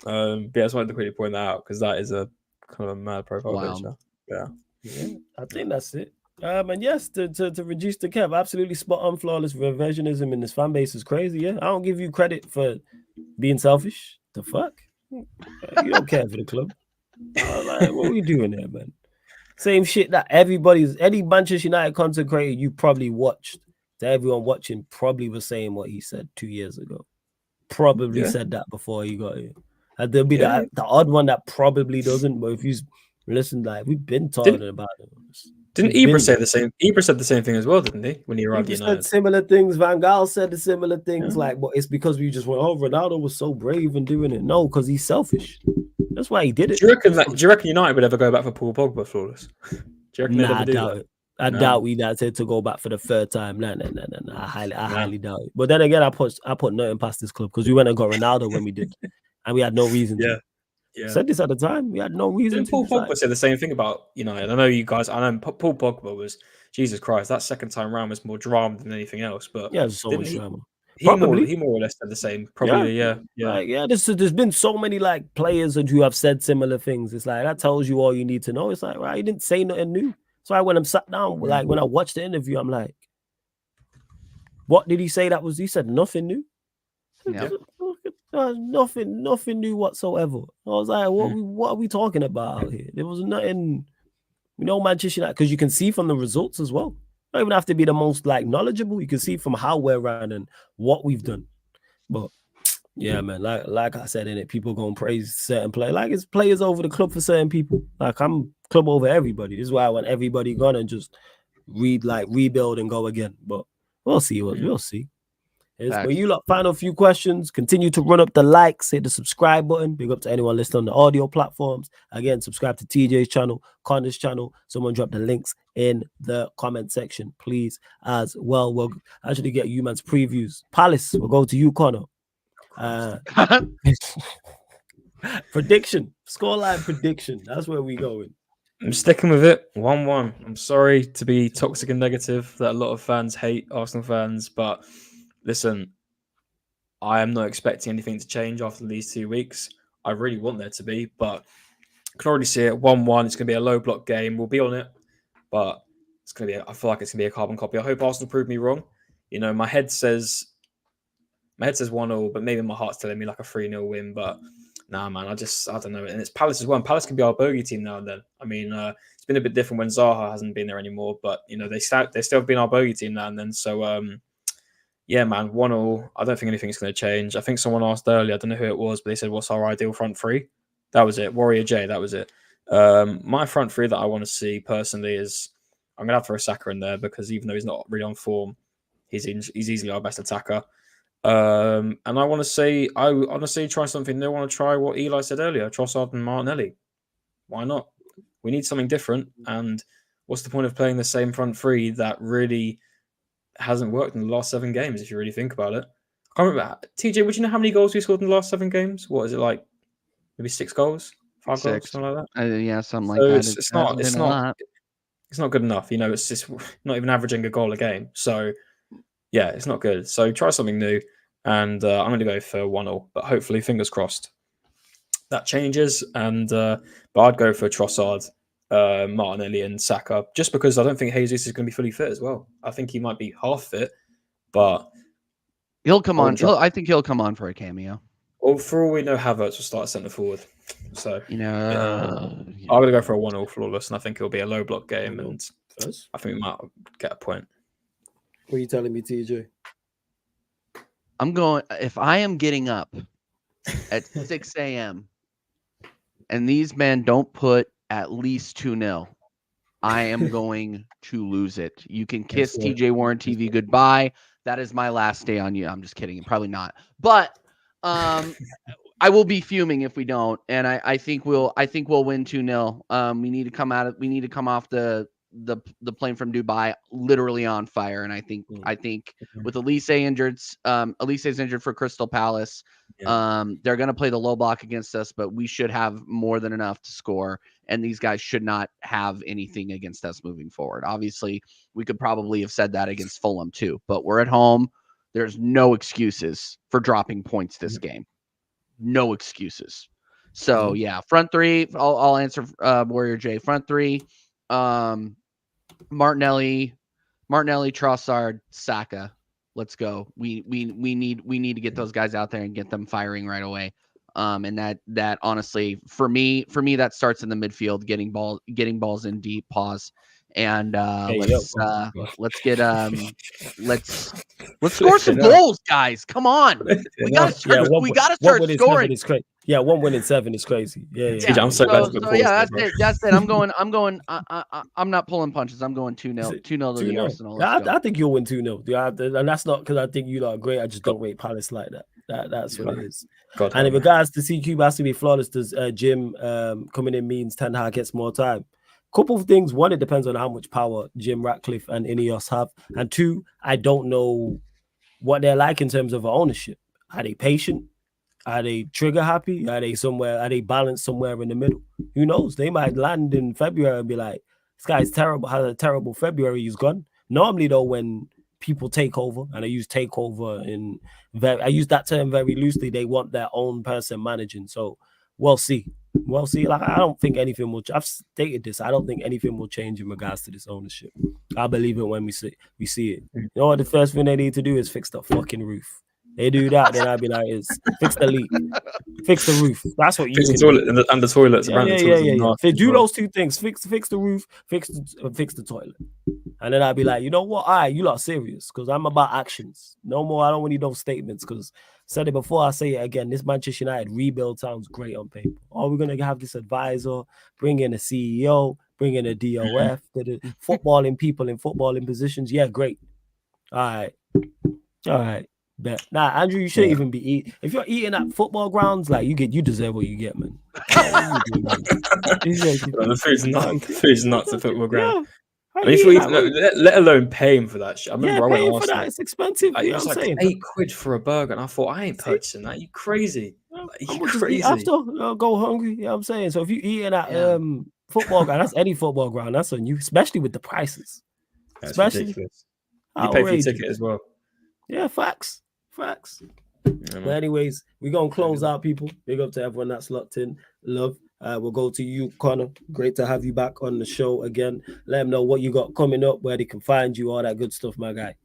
But I just wanted to quickly point that out because that is a kind of a mad profile picture. Yeah, I think that's it. And yes, to reduce the Kev, absolutely spot on. Flawless revisionism in this fan base is crazy. Yeah, I don't give you credit for being selfish. The fuck, you don't care for the club. Like, what are we doing there, man? Same shit that any Manchester United content creator you probably watched. To everyone watching, probably was saying what he said 2 years ago. Probably said that before he got here. And there'll be the odd one that probably doesn't. But if you listen, like we've been talking about it. Didn't Ibra say the same? Ibra said the same thing as well, didn't he? When he arrived at United, said similar things. Van Gaal said the similar things. Like, but it's because we just went, "Oh, Ronaldo was so brave and doing it." No, because he's selfish. That's why he did it. Do you reckon United would ever go back for Paul Pogba, Flawless? Do you reckon they'd ever do that? I doubt we said to go back for the third time. No. I highly doubt it. But then again, I put nothing past this club because we went and got Ronaldo when we did. and we had no reason to. Yeah. Said this at the time. We had no reason Didn't to. Paul Pogba say the same thing about United? I know you guys. I know Paul Pogba was Jesus Christ. That second time round was more drama than anything else. But Yeah, so didn't much he? drama. He Probably. more or less said the same. Probably, yeah. Like, there's been so many like players who have said similar things. It's like that tells you all you need to know. It's like, right, he didn't say nothing new. So when I'm sat down, like when I watched the interview, I'm like, what did he say? He said nothing new. Yeah. Nothing new whatsoever. I was like, what are we talking about out here? There was nothing. Manchester United, because you can see from the results as well. You don't even have to be the most like knowledgeable. You can see from how we're run and what we've done. But yeah, man, like I said in it, people gonna praise certain players. Like it's players over the club for certain people. Like I'm club over everybody. This is why I want everybody gone and just rebuild and go again. But we'll see we'll see. But you lot, final few questions. Continue to run up the likes, hit the subscribe button. Big up to anyone listening on the audio platforms. Again, subscribe to TJ's channel, Connor's channel. Someone drop the links in the comment section, please, as well. We'll actually get you man's previews. Palace, we'll go to you, Connor. Prediction, scoreline prediction. That's where we going. I'm sticking with it. 1-1. I'm sorry to be toxic and negative that a lot of fans hate Arsenal fans, but listen, I am not expecting anything to change after these 2 weeks. I really want there to be, but I can already see it. 1-1. It's going to be a low block game. We'll be on it, but it's going to be. I feel like it's going to be a carbon copy. I hope Arsenal prove me wrong. My head says 1-0, but maybe my heart's telling me like a 3-0 win. But nah, man, I don't know. And it's Palace as well. And Palace can be our bogey team now and then. I mean, it's been a bit different when Zaha hasn't been there anymore, but they still have been our bogey team now and then. So yeah, man, 1-0. I don't think anything's going to change. I think someone asked earlier, I don't know who it was, but they said, what's our ideal front three? That was it. Warrior J, that was it. My front three that I want to see personally is, I'm going to have to throw Saka in there because even though he's not really on form, he's easily our best attacker. And I want to say, I honestly try something new. I want to try what Eli said earlier, Trossard and Martinelli. Why not? We need something different. And what's the point of playing the same front three that really hasn't worked in the last 7 games, if you really think about it? I can't remember. TJ, would you know how many goals we scored in the last 7 games? What is it like? Maybe 6 goals? 5 goals? Something like that? Yeah, something like that. It's not good enough. It's just not even averaging a goal a game. So, yeah, it's not good. So, try something new. And I'm going to go for 1-0. But hopefully, fingers crossed, that changes. And but I'd go for Trossard, Martinelli and Saka, just because I don't think Jesus is going to be fully fit as well. I think he might be half fit, but he'll come on. I think he'll come on for a cameo. Well, for all we know, Havertz will start centre forward. So I'm going to go for a 1-0 flawless, and I think it'll be a low block game, and I think we might get a point. What are you telling me, TJ? I'm going. If I am getting up at 6 a.m. and these men don't put at least 2-0, I am going to lose it. You can kiss TJ Warren TV goodbye. That is my last day on you. I'm just kidding. Probably not. But I will be fuming if we don't. And I think we'll win 2-0. We need to come off the plane from Dubai literally on fire. And I think with Elise injured, Elise's injured for Crystal Palace. They're going to play the low block against us, but we should have more than enough to score. And these guys should not have anything against us moving forward. Obviously, we could probably have said that against Fulham too, but we're at home. There's no excuses for dropping points this game. No excuses. So yeah, front three. I'll answer Warrior J. Front three. Martinelli, Trossard, Saka. Let's go. We need to get those guys out there and get them firing right away. And that honestly, for me, that starts in the midfield, getting balls in deep. Pause. And let's score some goals, guys. Come on, we gotta start scoring. Yeah, 1 win in 7 is crazy. Yeah. I'm so bad. That's it. I'm going. I'm not pulling punches. I'm going 2-0 to the Arsenal. I think you'll win 2-0. Yeah, and that's not because I think you are great. I just don't rate Palace like that. That's what it is. And in regards to CQ has to be flawless, does Jim coming in means Ten Hag gets more time? Couple of things. One, it depends on how much power Jim Ratcliffe and Ineos have. And 2, I don't know what they're like in terms of ownership. Are they patient? Are they trigger happy? Are they somewhere? Are they balanced somewhere in the middle? Who knows? They might land in February and be like, "This guy's terrible. Has a terrible February. He's gone." Normally, though, when people take over, and I use takeover I use that term very loosely. They want their own person managing. So we'll see. We'll see. Like, I don't think anything will. I've stated this. I don't think anything will change in regards to this ownership. I believe it when we see it. You know what? The first thing they need to do is fix the fucking roof. They do that, then I'd be like, "Is fix the leak, fix the roof." That's what you Fix the can toilet do. and the toilets around the toilets. If they do those two things, fix the roof, fix the toilet, and then I'd be like, you know what? All right, you lot serious, because I'm about actions. No more. I don't need those statements, because said it before, I say it again. This Manchester United rebuild sounds great on paper. Oh, we're gonna have this advisor, bring in a CEO, bring in a DOF, footballing people in footballing positions. Yeah, great. All right. Bet. Nah, Andrew, you shouldn't even be eating. If you're eating at football grounds, like you deserve what you get, man. The food's nuts at football ground. Yeah. I mean, let alone paying for that shit. I remember I went paying for that. It's expensive. Like, You it know was what I'm like saying? £8 for a burger, and I thought, I ain't purchasing that. You crazy? I'm gonna just eat after. I'll go hungry. You know what I'm saying? So if you eating at football ground, that's any football ground. That's on you, especially with the prices. That's ridiculous. You pay for your ticket as well. Yeah, facts. But anyways, we're gonna close out, people. Big up to everyone that's locked in. Love. We'll go to you, Connor. Great to have you back on the show again. Let them know what you got coming up, where they can find you, all that good stuff, my guy.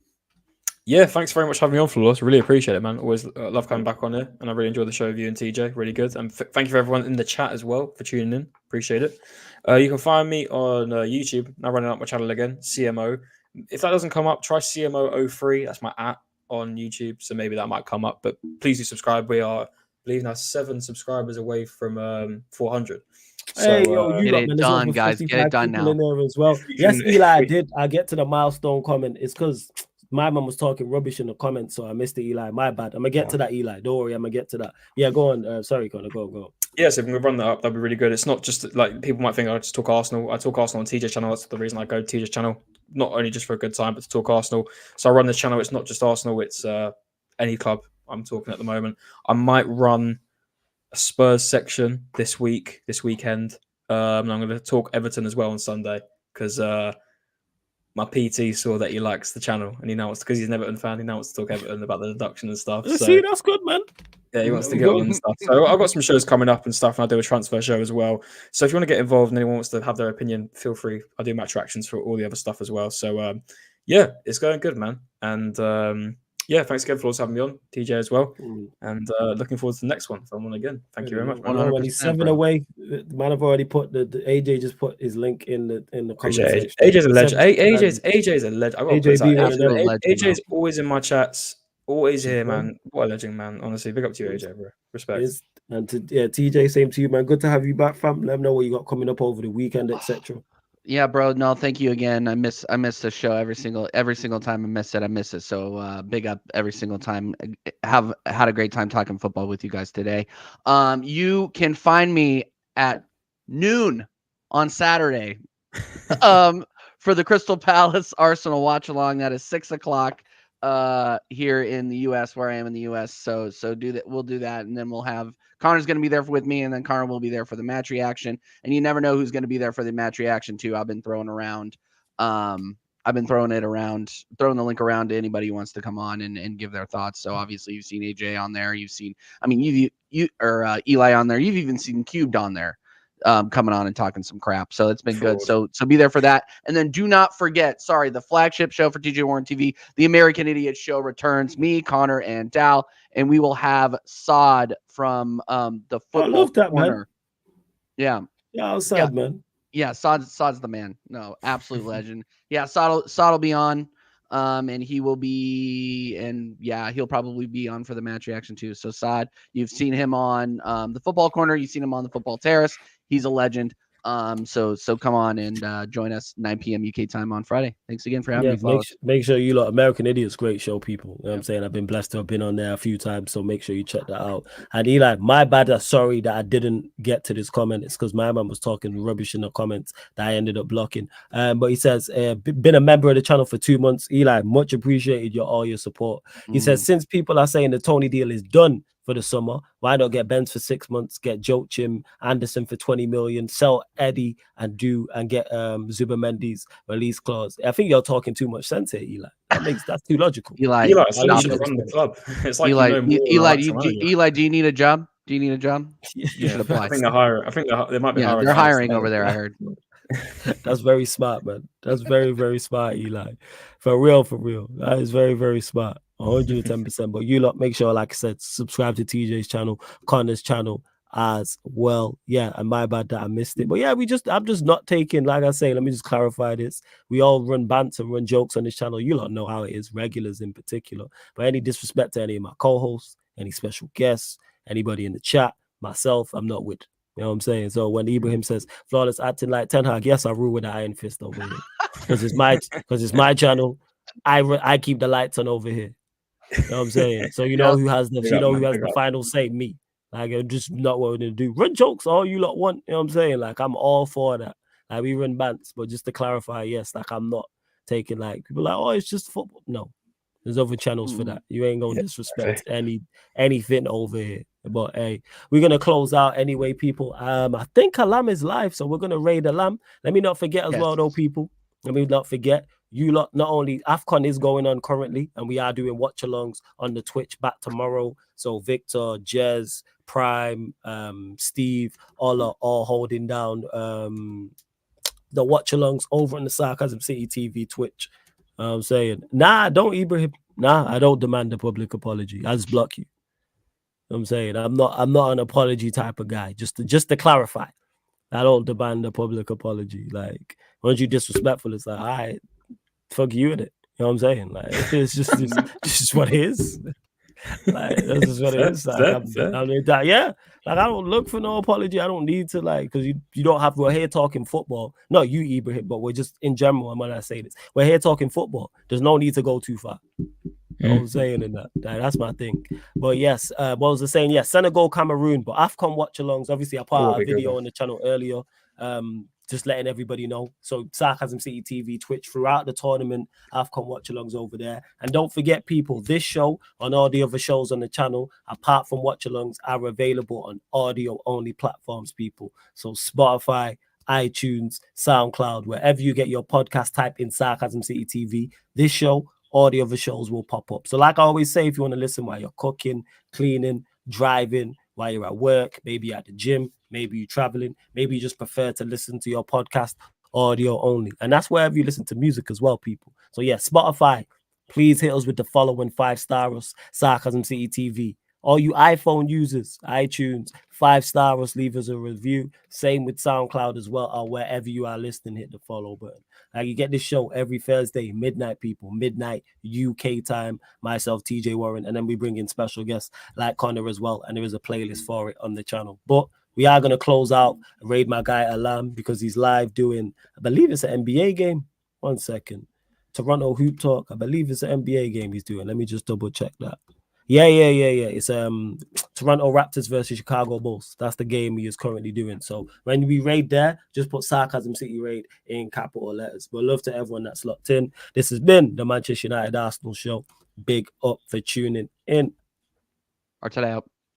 Yeah, thanks very much for having me on, Flawless. Really appreciate it, man. Always love coming back on here, and I really enjoy the show with you and TJ. Really good. And thank you for everyone in the chat as well for tuning in. Appreciate it. You can find me on YouTube. Now running up my channel again, CMO. If that doesn't come up, try CMO03. That's my @ on YouTube, so maybe that might come up. But please do subscribe. We are, I believe, now 7 subscribers away from 400. Hey, you get it done, guys. Get it done now. In there as well. Yes, Eli, I get to the milestone comment. It's because my man was talking rubbish in the comments, so I missed it, Eli. My bad. I'm gonna get to that, Eli. Don't worry, I'm gonna get to that. Yeah, go on. Sorry, Connor. Go. Yeah, so if we can run that up, that'd be really good. It's not just like people might think I just talk Arsenal. I talk Arsenal on TJ's channel. That's the reason I go to TJ's channel. Not only just for a good time, but to talk Arsenal. So I run this channel. It's not just Arsenal. It's any club I'm talking at the moment. I might run a Spurs section this weekend. And I'm going to talk Everton as well on Sunday because my PT saw that he likes the channel and he now wants, because he's an Everton fan, he now wants to talk Everton about the deduction and stuff. So, see, that's good, man. Yeah, he wants to get on and stuff. So I've got some shows coming up and stuff, and I do a transfer show as well. So if you want to get involved and anyone wants to have their opinion, feel free. I do match reactions for all the other stuff as well. So yeah, it's going good, man. And yeah, thanks again for also having me on, TJ, as well. And looking forward to the next one if I'm on again. Thank you very much, man. When he's 7 away, the man have already put the AJ just put his link in the comments. AJ's a legend. AJ's a legend. AJ's always in my chats. Always here, man. What a legend, man. Honestly, big up to you, AJ, bro. Respect. And TJ, same to you, man. Good to have you back, fam. Let them know what you got coming up over the weekend, etc. Yeah, bro. No, thank you again. I miss the show every single time I miss it. So big up every single time. Have had a great time talking football with you guys today. You can find me at noon on Saturday for the Crystal Palace Arsenal watch along. That is 6:00 here in the US, where I am in the US. So do that. We'll do that, and then we'll have Connor's going to be there with me, and then Connor will be there for the match reaction. And you never know who's going to be there for the match reaction too. I've been throwing the link around to anybody who wants to come on and give their thoughts. So obviously you've seen AJ on there. You've seen, Eli on there. You've even seen Cubed on there. Coming on and talking some crap. So it's been good. So be there for that. And then do not forget, the flagship show for TJ Warren TV, the American Idiot Show returns. Me, Connor, and Dal. And we will have Saad from the Football I love that, Corner. man. Yeah. Yeah, Saad, man. Yeah, Saad's the man. No, absolute legend. Yeah, Saad will be on. And he will be, and yeah, he'll probably be on for the match reaction too. So Saad, you've seen him on the Football Corner. You've seen him on the Football Terrace. He's a legend. So come on and join us 9 p.m. UK time on Friday. Thanks again for having me. Make sure you lot. American Idiot's great show, people. You know what I'm saying? I've been blessed to have been on there a few times, so make sure you check that out. And Eli, my bad. Sorry that I didn't get to this comment. It's because my man was talking rubbish in the comments that I ended up blocking. But he says, been a member of the channel for 2 months. Eli, much appreciated all your support. He says, since people are saying the Tony deal is done, for the summer. Why not get Benz for 6 months, get Joachim Anderson for 20 million, sell Eddie and get Zubimendi's release clause? I think you're talking too much sense here, Eli. That's too logical. Eli, Eli, so you stop should it. run the club. It's like Eli, you know more Eli, than Eli, do you need a job? Do you need a job? You should apply. I think they're hiring. I think they might be hiring. They're hiring over there, I heard. That's very smart, man. That's very, very smart, Eli. For real, for real. That is very, very smart. 110%. But you lot, make sure, like I said, subscribe to TJ's channel, Connor's channel as well. Yeah, and my bad that I missed it. But yeah, I'm just not taking, like I say, let me just clarify this. We all run banter, run jokes on this channel. You lot know how it is, regulars in particular. But any disrespect to any of my co-hosts, any special guests, anybody in the chat, myself, I'm not with. You know what I'm saying? So when Ibrahim says flawless acting like Ten Hag, yes, I rule with the iron fist over here because it's my channel. I keep the lights on over here. You know what I'm saying? So you know who has the final say? Me. Like, I'm just not what we're gonna do. Run jokes, all you lot want. You know what I'm saying? Like, I'm all for that. Like, we run bants, but just to clarify, yes, like I'm not taking like people like, oh, it's just football. No, there's other channels for that. You ain't gonna disrespect anything over here. But hey, we're gonna close out anyway, people. I think Alam is live, so we're gonna raid Alam. Let me not forget as well, though, people. Let me not forget. You lot, not only AFCON is going on currently, and we are doing watch-alongs on the Twitch back tomorrow. So Victor, Jez, Prime, Steve, all holding down the watch-alongs over on the Sarcasm City TV Twitch. I'm saying, don't Ibrahim. I don't demand a public apology. I just block you. I'm saying I'm not an apology type of guy. Just to clarify, I don't demand a public apology. Like, once you disrespectful, it's like, all right, fuck you in it. You know what I'm saying? Like, it's just what it is. Like, that's just what it is. Like, yeah. Like, I don't look for no apology. I don't need to, like, because you don't have. We're here talking football. No, you Ibrahim, but we're just in general. And when I say this, we're here talking football. There's no need to go too far. You know what I'm saying in that. That's my thing. But yes, what was I saying? Yes, Senegal, Cameroon. But AFCON watch-alongs. Obviously, I put out a video on the channel earlier. Just letting everybody know. So Sarcasm City TV, Twitch throughout the tournament, AFCON watch-alongs over there. And don't forget, people, this show and all the other shows on the channel, apart from watch-alongs, are available on audio-only platforms, people. So Spotify, iTunes, SoundCloud, wherever you get your podcast, type in Sarcasm City TV. This show, all the other shows will pop up. So like I always say, if you want to listen while you're cooking, cleaning, driving, while you're at work, maybe at the gym, maybe you're traveling, maybe you just prefer to listen to your podcast audio only. And that's wherever you listen to music as well, people. So yeah, Spotify, please hit us with the following 5-star Sarcasm City TV. All you iPhone users, iTunes, 5-star us, leave us a review. Same with SoundCloud as well, or wherever you are listening, hit the follow button. Like, you get this show every Thursday, midnight, people, midnight UK time. Myself, TJ Warren, and then we bring in special guests like Connor as well. And there is a playlist for it on the channel. But we are going to close out, raid my guy Alam, because he's live doing, I believe it's an NBA game. 1 second. Toronto Hoop Talk. I believe it's an NBA game he's doing. Let me just double check that. Yeah. It's Toronto Raptors versus Chicago Bulls. That's the game he is currently doing. So when we raid there, just put Sarcasm City Raid in capital letters. But love to everyone that's locked in. This has been the Manchester United Arsenal show. Big up for tuning in. Arteta out.